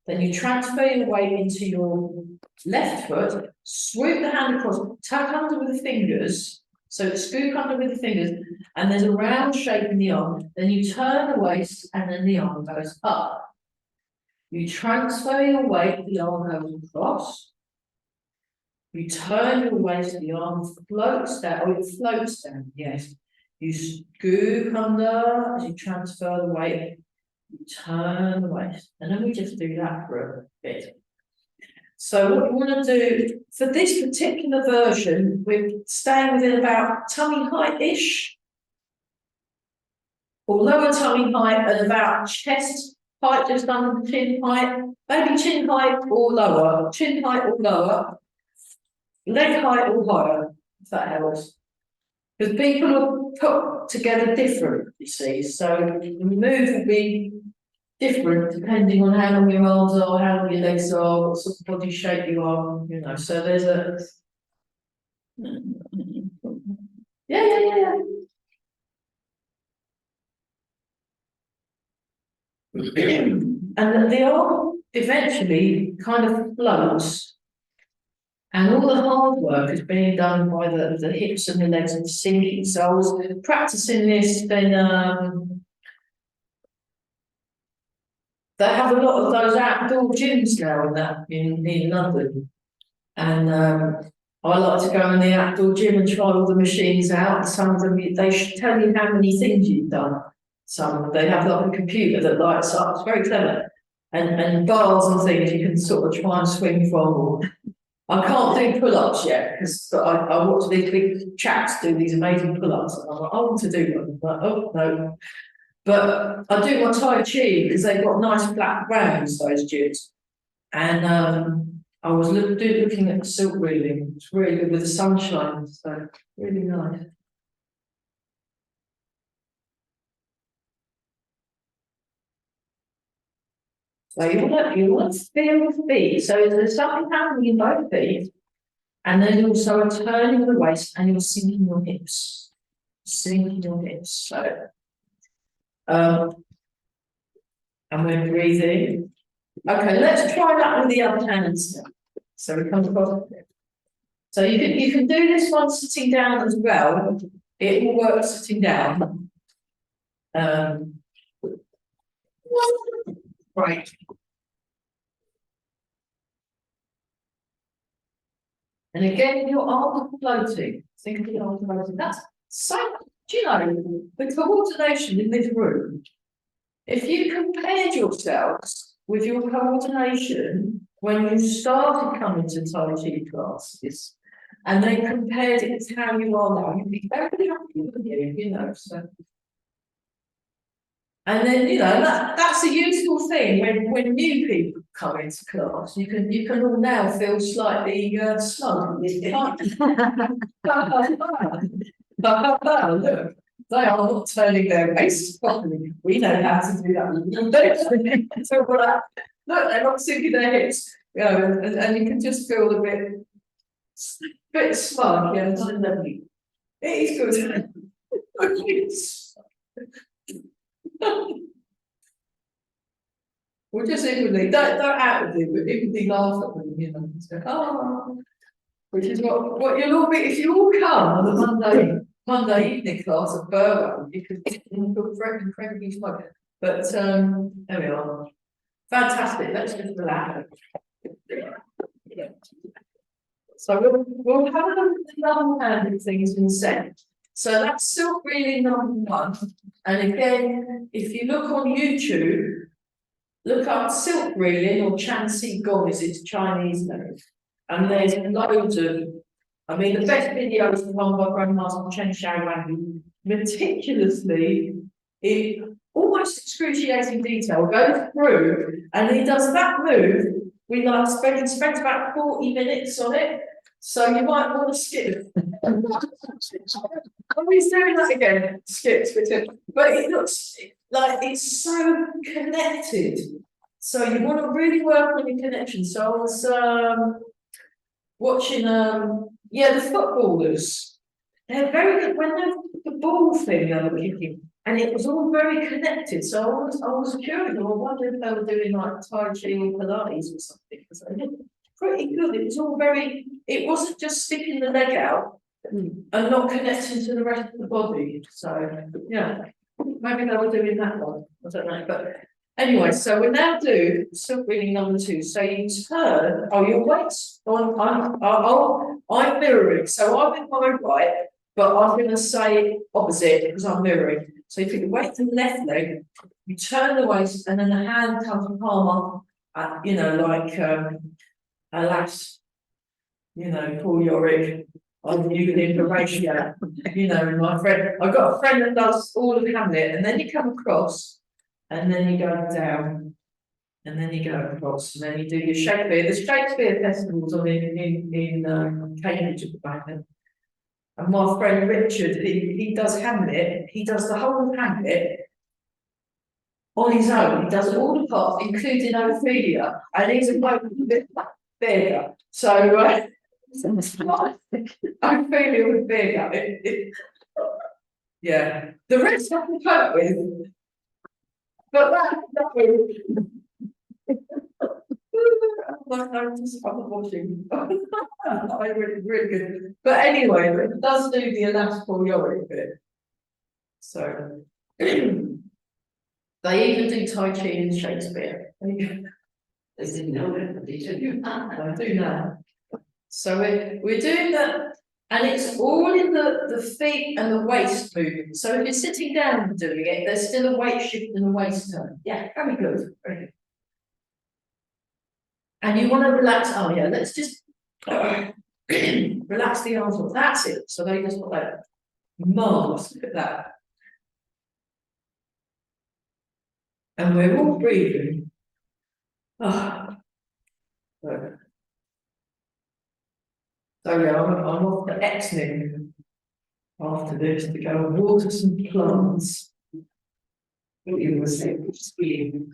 Then you transfer your weight into your left foot. Swoop the hand across. Tuck under with the fingers. So scoop under with the fingers. And there's a round shape in the arm. Then you turn the waist and then the arm goes up. You transfer your weight, the arm goes across. You turn your waist, the arm floats down, or it floats down, yes. You scoop under as you transfer the weight, you turn the waist, and then we just do that for a bit. So what you want to do, for this particular version, we're staying within about tummy height-ish, or lower tummy height and about chest height, just under the chin height, maybe chin height or lower, leg height or higher, if that helps. Because people are put together different, you see, so the move will be different depending on how long your arms are, how long your legs are, what sort of body shape you are, you know, so there's a. Yeah. And that the art eventually kind of floats. And all the hard work is being done by the hips and the legs and the sinking. So I was practicing this, then they have a lot of those outdoor gyms now and that in London. And I like to go in the outdoor gym and try all the machines out. Some of them, they should tell you how many things you've done. Some, they have like a computer that lights up, it's very clever. And bars and things you can sort of try and swing from. I can't do pull-ups yet, because I watch these big chaps do these amazing pull-ups, and I'm like, I want to do them. I'm like, oh no. But I do my Tai Chi because they've got nice flat grounds, those gyms. And I was looking at the silk reeling. It's really good with the sunshine, so really nice. So you want to feel the feet. So there's something happening in both feet, and then also a turning the waist, and you're sinking your hips. Sinking your hips. So and we're breathing. Okay, let's try that with the other hands. So we come across. So you can do this one sitting down as well. It will work sitting down. Right. And again, your arms are floating. Think of your arms floating. That's so, do you know, the coordination in this room, if you compared yourselves with your coordination when you started coming to Tai Chi classes, and then compared it to how you are now, you'd be very happy with you know, so. And then, you know, that's a useful thing when new people come into class. You can all now feel slightly smug. Look, they are not turning their faces properly. We know how to do that. So look, they're not sinking their hips. You know, and you can just feel a bit smug, yeah. It is good. Well, just inwardly, don't outwardly, but inwardly laugh at them, you know, and say, oh, which is what you'll all be, if you all come on the Monday evening class at Burwell, you could feel incredibly smug. But there we are. Fantastic, let's just relax. So we'll have a look at the double-handed things in a sec. So that's silk reeling #1. And again, if you look on YouTube, look up silk reeling or Chan Si Gong is its Chinese name. And there's loads of, I mean, the best video is the one by Grandmaster Chen Xiaowang, who meticulously, in almost excruciating detail, goes through and he does that move. We like spent about 40 minutes on it. So you might want to skip. He's doing that again. Skips with him. But it looks like it's so connected. So you want to really work on your connection. So I was watching the footballers. They're very good when they're the ball thing they were kicking. And it was all very connected. So I was curious. I wondered if they were doing like Tai Chi or Pilates or something. Because they did pretty good. It was all very, it wasn't just sticking the leg out and not connecting to the rest of the body. So yeah, maybe they were doing that one. I don't know. But anyway, so we now do silk reeling #2. So you turn, your weight's on, I'm mirroring. So I'm in my right, but I'm going to say opposite because I'm mirroring. So you put your weight to the left leg, you turn the waist, and then the hand comes palm up, you know, like alas, you know, Paul Yorick, I'm using the ratio, you know, my friend, I've got a friend that does all of Hamlet, and then you come across, and then you go down, and then you go across, and then you do your Shakespeare. The Shakespeare festivals on in Cambridge at the moment. And my friend Richard, he does Hamlet, he does the whole of Hamlet on his own. He does all the parts, including Ophelia, and he's a bloke with a bit bigger. So Ophelia was bigger. Yeah. The rest I can cope with. But I'm just watching. I really good. But anyway, it does do the elastical yorick bit. So they even do Tai Chi in Shakespeare. They didn't know it, but they do. I do now. So we're doing that, and it's all in the feet and the waist movement. So if you're sitting down and doing it, there's still a weight shift and a waist turn. Yeah, very good. Very good. And you want to relax. Oh yeah, let's just relax the arms. That's it. So they just look like marvelous. Look at that. And we're all breathing. Oh. So yeah, I'm off to Exning after this to go and water some plants. You were saying skiing.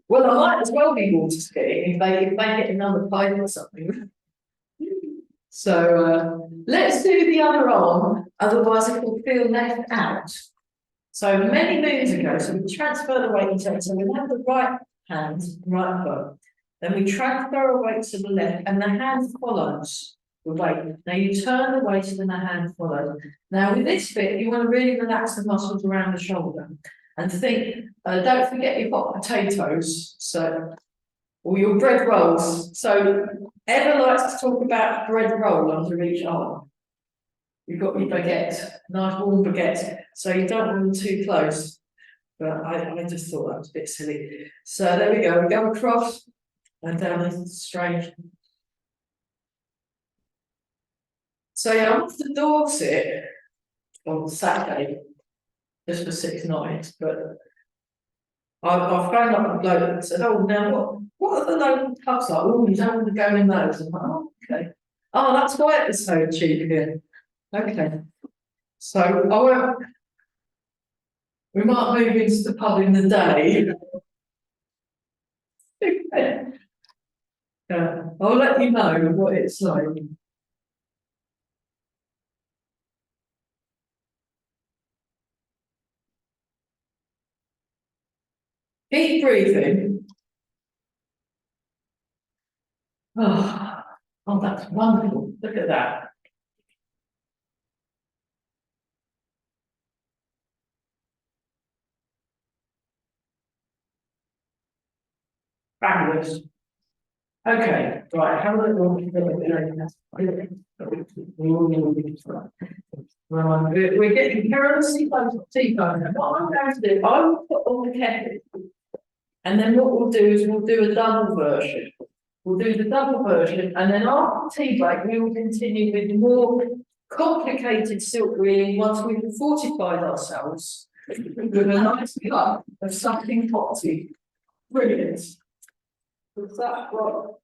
Well, I might as well be water skiing if they get another pipe or something. So let's do the other arm, otherwise it will feel left out. So many moons ago, so we transfer the weight into it. So we have the right hand, right foot. Then we transfer our weight to the left, and the hand follows the weight. Now you turn the weight, and the hand follows. Now with this bit, you want to really relax the muscles around the shoulder, and think. Don't forget your hot potatoes, or your bread rolls. So, ever likes to talk about bread roll under each arm? You've got your baguette, nice warm baguette. So you don't want them too close. But I just thought that was a bit silly. So there we go. We go across. And down this straight. So yeah, I'm off to Dorset on Saturday, just for 6 nights. But I phoned up a bloke and said, "Oh, now what are the local pubs like? Oh, you don't want to go in those." I'm like, "Oh, okay. Oh, that's why it was so cheap here." Okay. So I won't. We might move into the pub in the day. Okay. I'll let you know what it's like. Keep breathing. Oh, that's wonderful. Look at that. Fabulous. Okay, right, how are we we're getting perilously close to tea time. What I'm going to do, I will put on the kettle, and then what we'll do is we'll do a double version. We'll do the double version, and then after tea break, we will continue with more complicated silk reading once we've fortified ourselves with a nice cup of something hot tea. Brilliant. Is that what?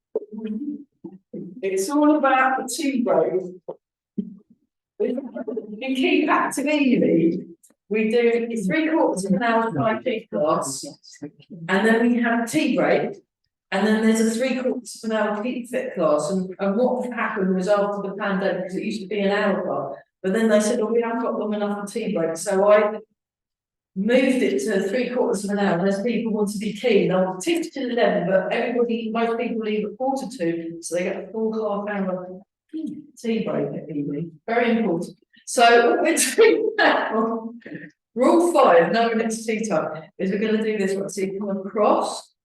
It's all about the tea break. You keep active easy. We do 3/4 of an hour 5P class, and then we have a tea break, and then there's a 3/4 of an hour Keep Fit class. And what happened was after the pandemic, because it used to be an hour class, but then they said, "Oh, we haven't got long enough for tea break." So I moved it to 3/4 of an hour, unless people want to be keen. I'll teach till 11, but most people leave at 1:45, so they get a full half-hour tea break at evening. Very important. So what we're doing now, rule 5, knowing it's tea time, is we're going to do this one. So you come across,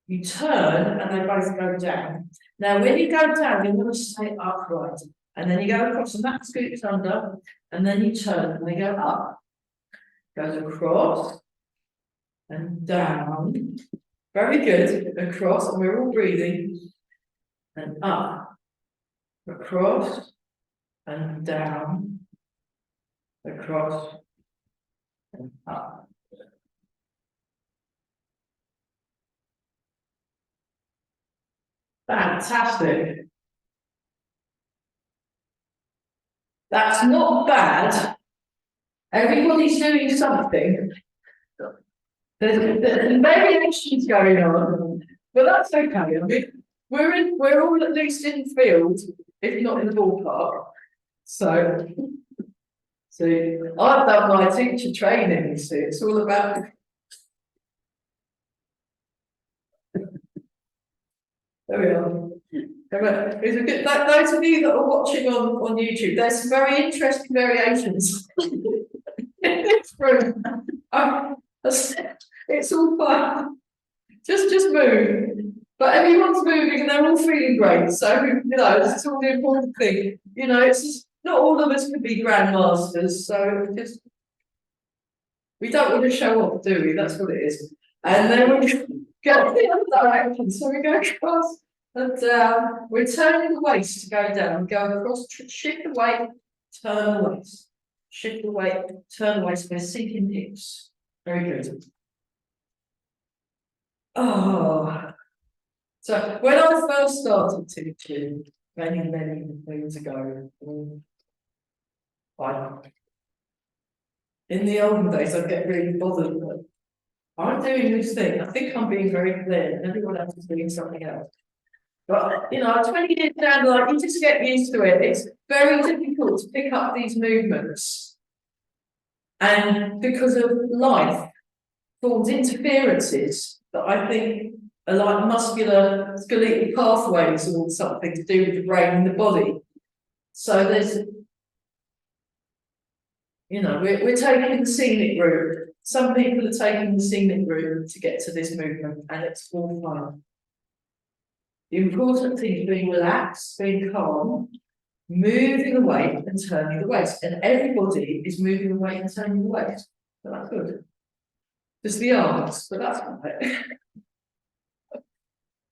you turn, and they both go down. Now, when you go down, you want to stay upright, and then you go across, and that scoops under, and then you turn, and they go up. Goes across and down. Very good. Across, and we're all breathing. And up. Across and down. Across and up. Fantastic. That's not bad. Everybody's doing something. There's variations going on, but that's okay. I mean, we're all at least in the field, if not in the ballpark. So So I've done my teacher training, so it's all about. There we are. It's a good, those of you that are watching on YouTube, there's some very interesting variations. It's room. It's all fine. Just move. But everyone's moving and they're all feeling great. So, you know, this is all the important thing. You know, it's just, not all of us can be grandmasters. So we don't want to show off, do we? That's what it is. And then we go the other direction. So we go across and down. We're turning the waist to go down. Go across, shift the weight, turn the waist. Shift the weight, turn the waist. We're sinking hips. Very good. Oh. So when I first started teaching, many years ago, in the olden days, I'd get really bothered. But I'm doing this thing. I think I'm being very clear, and everyone else is doing something else. But you know, 20 years down the line, you just get used to it. It's very difficult to pick up these movements, and because of life, forms interferences that I think are like muscular skeletal pathways or something to do with the brain and the body. So there's, you know, we're taking the scenic route. Some people are taking the scenic route to get to this movement, and it's all fun. The important thing is being relaxed, being calm, moving the weight and turning the waist. And everybody is moving the weight and turning the waist. So that's good. Just the arms, but that's not it.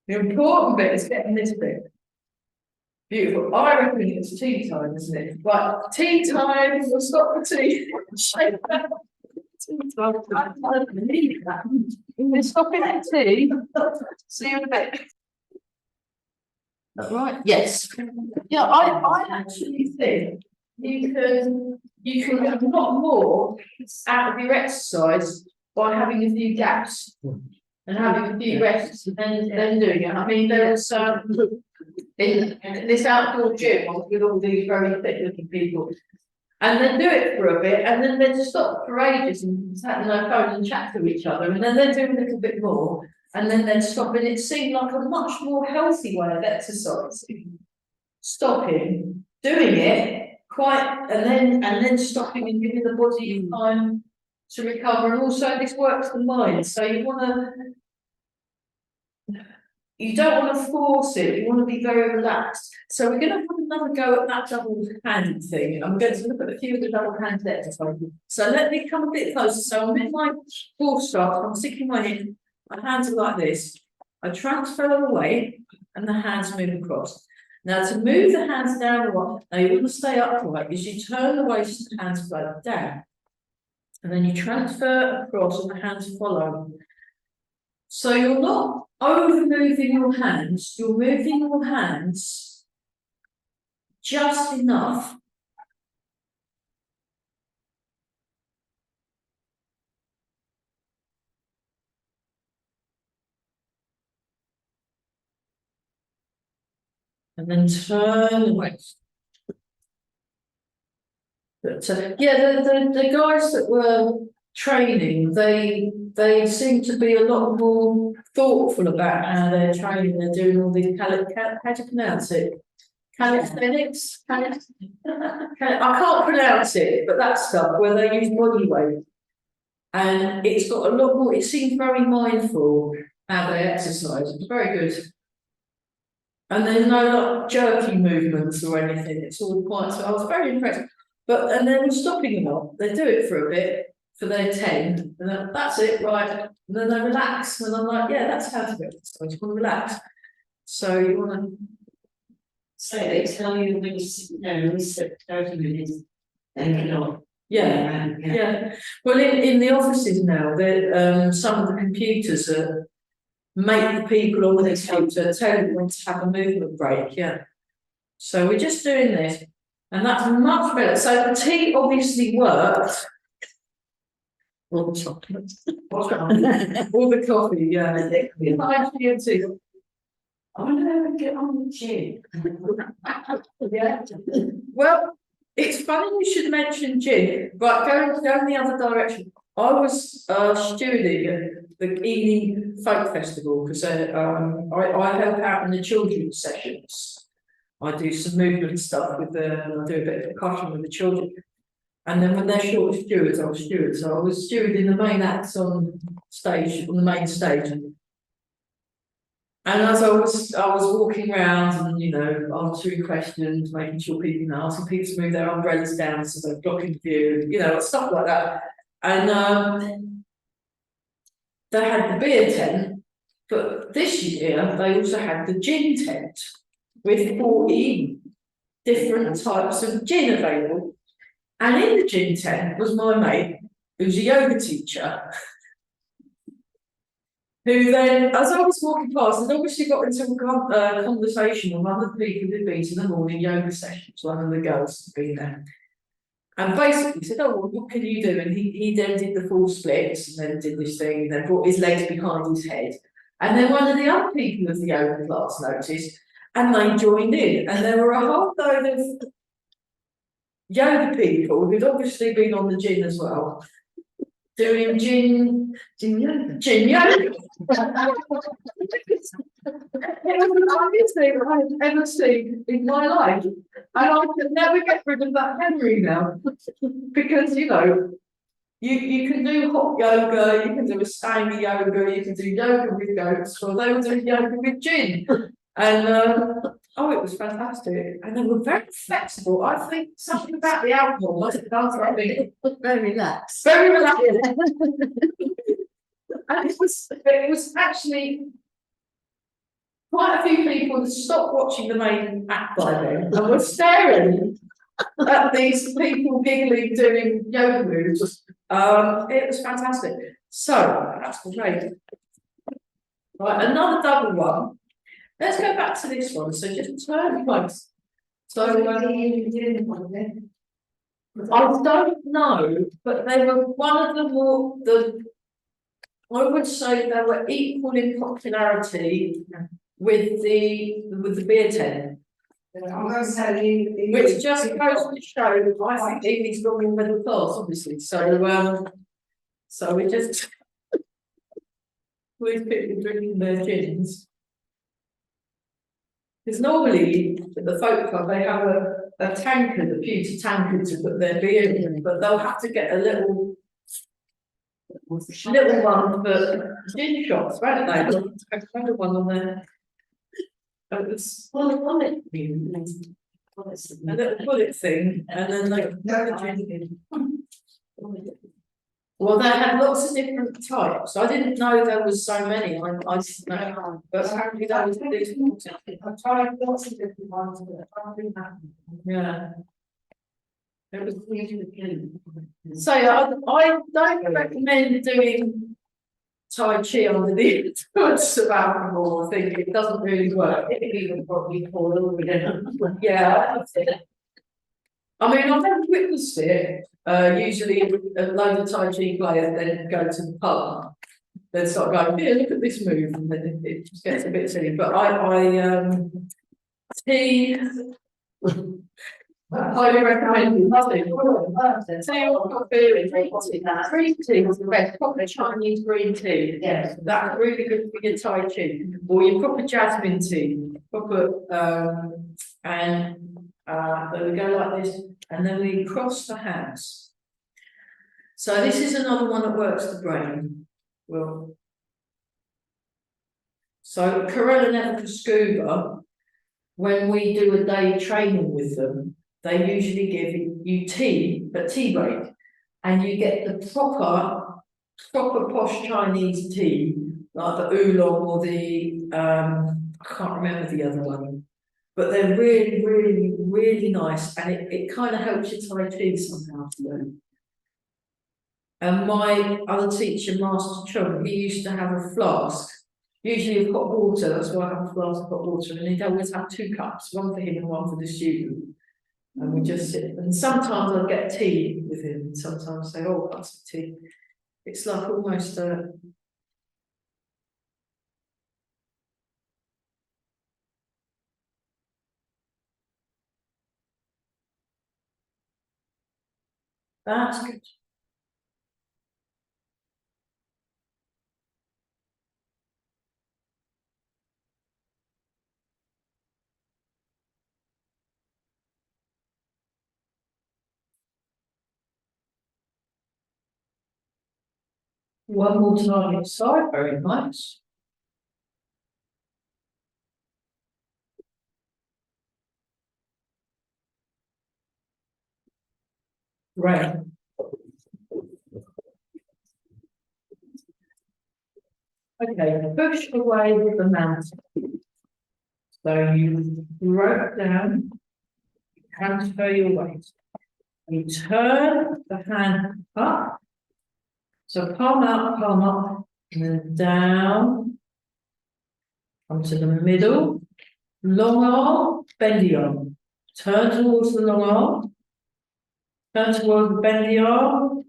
The important bit is getting this bit. Beautiful. I reckon it's tea time, isn't it? Right, tea time. We'll stop for tea. Tea time. I don't believe that. We're stopping at tea. See you in a bit. Right. Yes. Yeah. I actually think you can get a lot more out of your exercise by having a few gaps and having a few rests and then doing it. I mean, there's in this outdoor gym with all these very fit looking people, and then do it for a bit, and then they just stop for ages and sat on their phone and chat to each other, and then they do a little bit more, and then they'd stop, and it seemed like a much more healthy way of exercising. Stopping, doing it and then stopping and giving the body time to recover, and also this works the mind. So you don't want to force it, you want to be very relaxed. So we're going to have another go at that double hand thing. I'm going to look at a few of the double hand exercises. So let me come a bit closer. So I'm in my fourth start, I'm sticking my head, my hands are like this. I transfer the weight and the hands move across. Now to move the hands down the way, now you want to stay upright as you turn the waist and hands flow down. And then you transfer across and the hands follow. So you're not over moving your hands, you're moving your hands just enough and then turn away. But yeah, the guys that were training, they seem to be a lot more thoughtful about how they're training. They're doing all these how do you pronounce it? Calisthenics? I can't pronounce it, but that stuff where they use body weight. And it's got a lot more, it seems very mindful how they exercise. It's very good. And there's no like jerky movements or anything. It's all quite, so I was very impressed. But and then we're stopping them up. They do it for a bit for their 10, and then that's it, right? And then they relax, and I'm like, yeah, that's how to do it. So you want to relax. So you want to say they tell you when you sit down, we sit 30 minutes, then get on. Yeah. Well, in the offices now, some of the computers make the people on the computer tell you when to have a movement break. Yeah. So we're just doing this. And that's much better. So the tea obviously worked. All the chocolate. All the coffee, yeah. Nice for you too. I want to get on the gym. Yeah. Well, It's funny you should mention gin, but going the other direction. I was stewarding at the Ely Folk Festival because I help out in the children's sessions. I do some movement stuff with I do a bit of percussion with the children. And then when they're short of stewards, I was steward. So I was stewarding the main acts on stage, on the main stage. And as I was walking around and, you know, answering questions, making sure people, asking people to move their umbrellas down so they're blocking view, you know, stuff like that. And they had the beer tent, but this year they also had the gin tent with 14 different types of gin available. And in the gin tent was my mate, who's a yoga teacher, who then, as I was walking past, had obviously got into a conversation with one of the people who'd been to the morning yoga sessions, one of the girls had been there. And basically said, oh, well, what can you do? And he then did the full splits and then did this thing, and then brought his legs behind his head. And then one of the other people of the yoga class noticed, and they joined in. And there were a whole load of yoga people who'd obviously been on the gin as well, doing gin yoga. It was the funniest thing I've ever seen in my life. And I can never get rid of that memory now. Because, you know, you can do hot yoga, you can do Ashtanga yoga, you can do yoga with goats, or they were doing yoga with gin. And oh, it was fantastic. And they were very flexible. I think something about the alcohol must have done something. Very relaxed. Very relaxing. And it was actually quite a few people had stopped watching the main act by then and were staring at these people giggling, doing yoga moves. It was fantastic. So that's great. Right, another double one. Let's go back to this one. So just turn close. So I don't know, but they were one of the I would say they were equal in popularity with the beer tent. I'm going to say Which just goes to show, I think Evie's got in middle class, obviously. So we just with people drinking their gins. Because normally at the folk club they have a tankard, a pewter tankard to put their beer in, but they'll have to get a little one for gin shots, won't they? I've had one on there. It was a little bullet thing, and then like well, they had lots of different types. I didn't know there was so many. I didn't know, but apparently that was these. I've tried lots of different ones, but I think that. Yeah. It was so I don't recommend doing Tai Chi under the influence of alcohol. I think it doesn't really work. It even probably fall over again. Yeah. I mean, I've never witnessed it. Usually a load of Tai Chi players then go to the pub, then start going, yeah, look at this move, and then it just gets a bit silly. But tea, I highly recommend nothing. Tea or coffee, green tea is the best, proper Chinese green tea. Yes, that's really good for your Tai Chi. Or your proper jasmine tea, proper, and then we go like this, and then we cross the hands. So this is another one that works the brain. Well, so Corella Never Scuba, when we do a day training with them, they usually give you tea, a tea break, and you get the proper posh Chinese tea, like the oolong or the I can't remember the other one. But they're really, really, really nice, and it kind of helps you Tai Chi somehow to learn. And my other teacher, Master Chung, he used to have a flask, usually of hot water. That's why I have a flask of hot water, and he'd always have 2 cups, one for him and one for the student. And we just sit, and sometimes I'd get tea with him, and sometimes say, "Oh, that's some tea." It's like almost That's good. One more time inside, very nice. Right. Okay, push away with the mountain. So you rope down, transfer your weight. You turn the hand up. So palm up, and then down. Onto the middle. Long arm, bendy arm. Turn towards the long arm. Turn towards the bendy arm.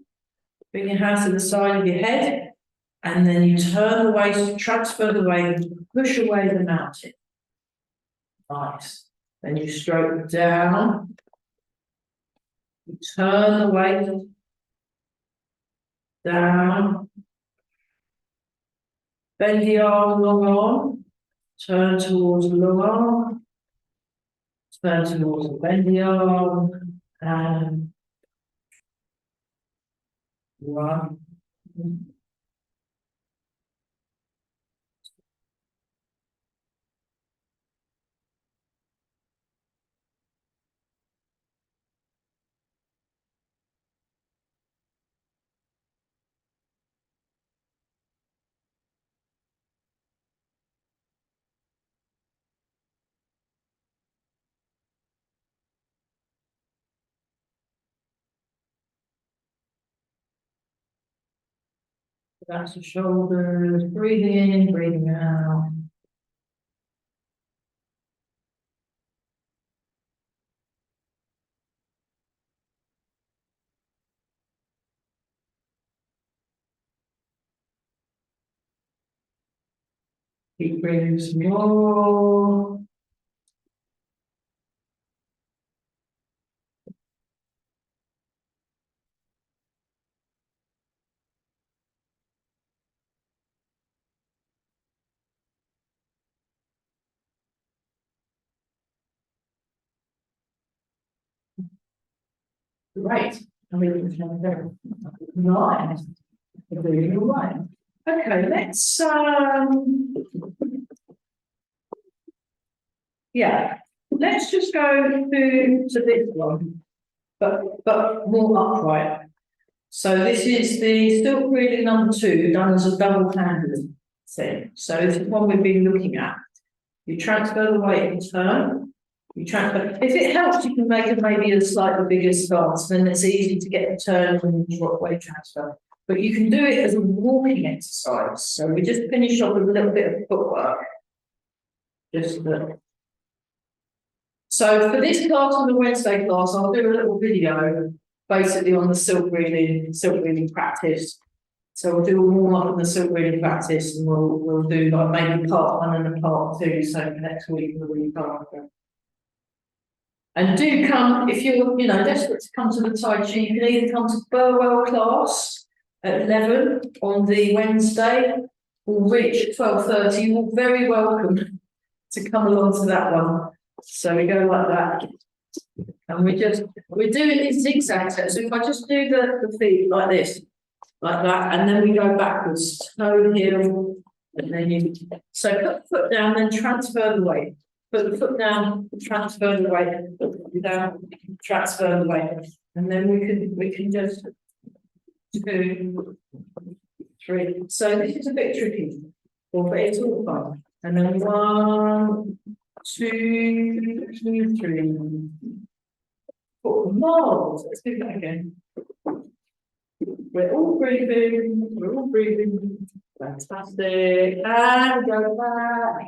Bring your hands to the side of your head. And then you turn the waist, transfer the weight, push away the mountain. Nice. Then you stroke down. You turn the weight down. Bend the arm, long arm. Turn towards the long arm. Turn towards the bendy arm. And one. That's the shoulders, breathing in, breathing out. Keep breathing some more. Right. Nice. Really right. Okay, let's yeah, let's just go to this one, but more upright. So this is the silk reading number 2, done as a double-handed thing. So this is one we've been looking at. You transfer the weight and turn. You transfer. If it helps, you can make it maybe a slightly bigger stance, then it's easy to get the turn when you drop weight transfer. But you can do it as a walking exercise. So we just finished off with a little bit of footwork. Just so for this class and the Wednesday class, I'll do a little video basically on the silk reading practice. So we'll do a warm up on the silk reading practice, and we'll do like maybe part 1 and a part 2. So for next week and the week after. And do come if you're desperate to come to the Tai Chi. You can either come to Burwell class at 11 on the Wednesday, or Rich at 12:30. You're very welcome to come along to that one. So we go like that, and we're doing these zigzags. So if I just do the feet like this, like that, and then we go backwards, toe heel, and then you. So put the foot down, then transfer the weight. Put the foot down, transfer the weight. Put the foot down, transfer the weight, and then we can just 2, 3. So this is a bit tricky, but it's all fun. And then 1, 2, 3, 4. No, let's do that again. We're all breathing. Fantastic. And go back,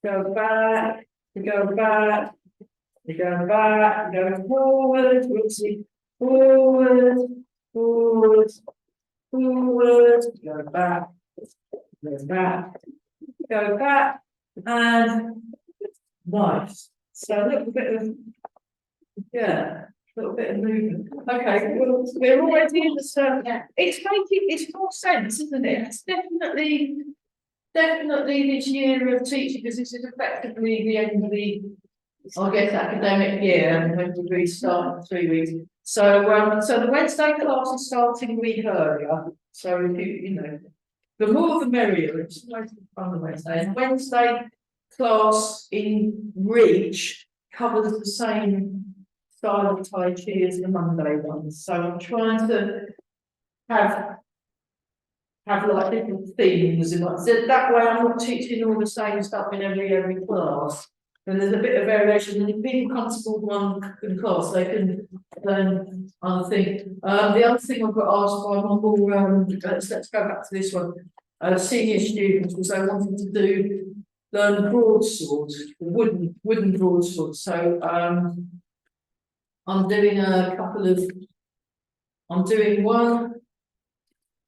go back, go back, go back, go forward, forward, forward, forward, go back, go back, and nice. So a little bit of, yeah, little bit of movement. Okay, we're already in the circle. It's more sense, isn't it? It's definitely this year of teaching, because this is effectively the end of the, I guess, academic year, and when we restart in 3 weeks. So, so the Wednesday class is starting a week earlier, so if you know, the more the merrier, it's nice on the Wednesday. And Wednesday class in Reach covers the same style of Tai Chi as the Monday one, so I'm trying to have like different themes, and like, so that way I'm not teaching all the same stuff in every class. And there's a bit of variation, and if people come to one class, they can learn other things. The other thing I've got asked by one more, let's go back to this one. Senior students, was they wanted to learn broadsword, wooden broadsword. So I'm doing one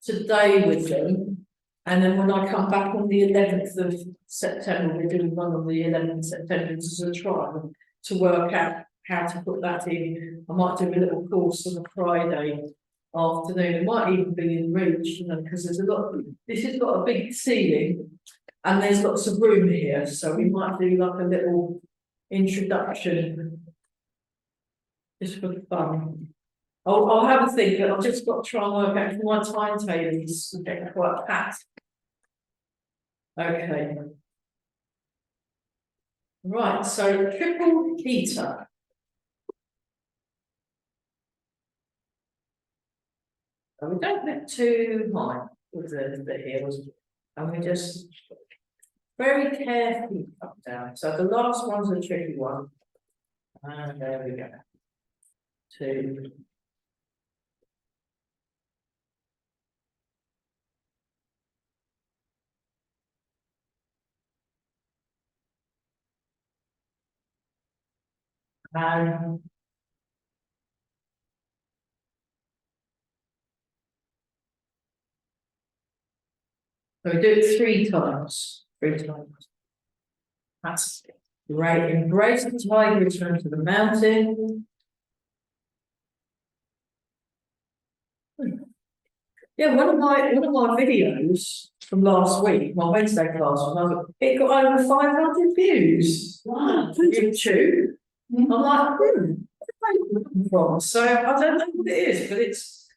today with them, and then when I come back on the 11th of September, we're doing one on the 11th of September as a trial to work out how to put that in. I might do a little course on a Friday afternoon. It might even be in Reach, you know, because there's a lot. This has got a big ceiling, and there's lots of room here, so we might do like a little introduction just for fun. I'll have a think, but I've just got to try and work out my timetable is getting quite packed. Okay. Right, so triple heater. And we don't get too high with the bit here, and we just very carefully up down. So the last one's a tricky one. And there we go. 2. So we do it 3 times. 3 times. That's great. Embrace the tiger, return to the mountain. Yeah, one of my videos from last week, my Wednesday class, it got over 500 views. Wow, YouTube. I'm like, where did they come from? So I don't know what it is, but it's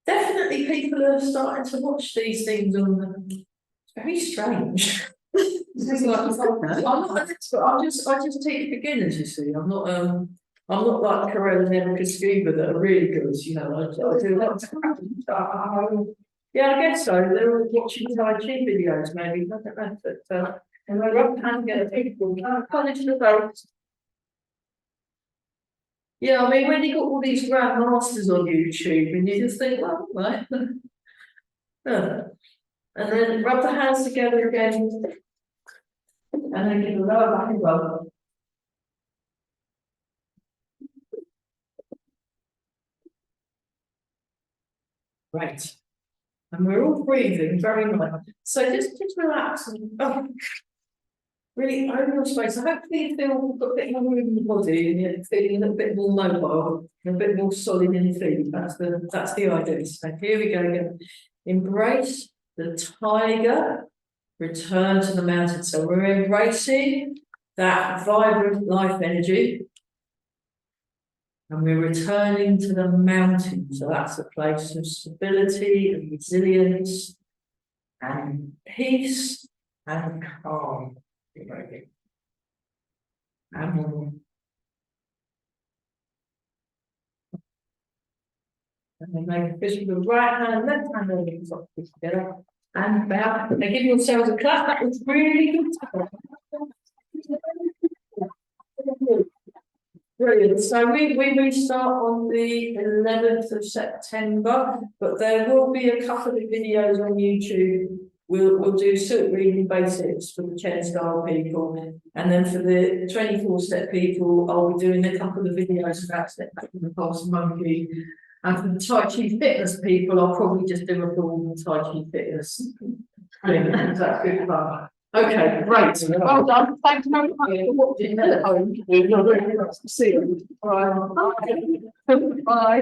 definitely people are starting to watch these things on. It's very strange. It's like, I'm not an expert. I just teach beginners. You see, I'm not like Carell and Emma Scuba that are really good. You know, I do lots of crap. Yeah, I guess so. They're all watching Tai Chi videos, maybe. I don't know, but and I love how to get people college results. Yeah, I mean, when you got all these grandmasters on YouTube, and you just think, well, right. And then rub the hands together again, and then give a lower back and rub. Right. And we're all breathing very much. So just relax and really open your space. So hopefully you feel you've got a bit more room in the body, and you're feeling a little bit more mobile, and a bit more solid in the feet. That's the idea. So here we go again. Embrace the tiger, return to the mountain. So we're embracing that vibrant life energy. And we're returning to the mountain. So that's a place of stability and resilience and peace and calm. And then make a fist with the right hand and left hand over the top together. And bow. Now give yourselves a clap. That was really good. Brilliant. So we restart on the 11th of September, but there will be a couple of videos on YouTube. We'll do silk reading basics for the Chen style people, and then for the 24-step people, I'll be doing a couple of videos about step back from the pulse monkey. And for the Tai Chi fitness people, I'll probably just do a full Tai Chi fitness thing. That's good fun. Okay, great, well done, thank you very much for watching at home. See you. Bye. Bye.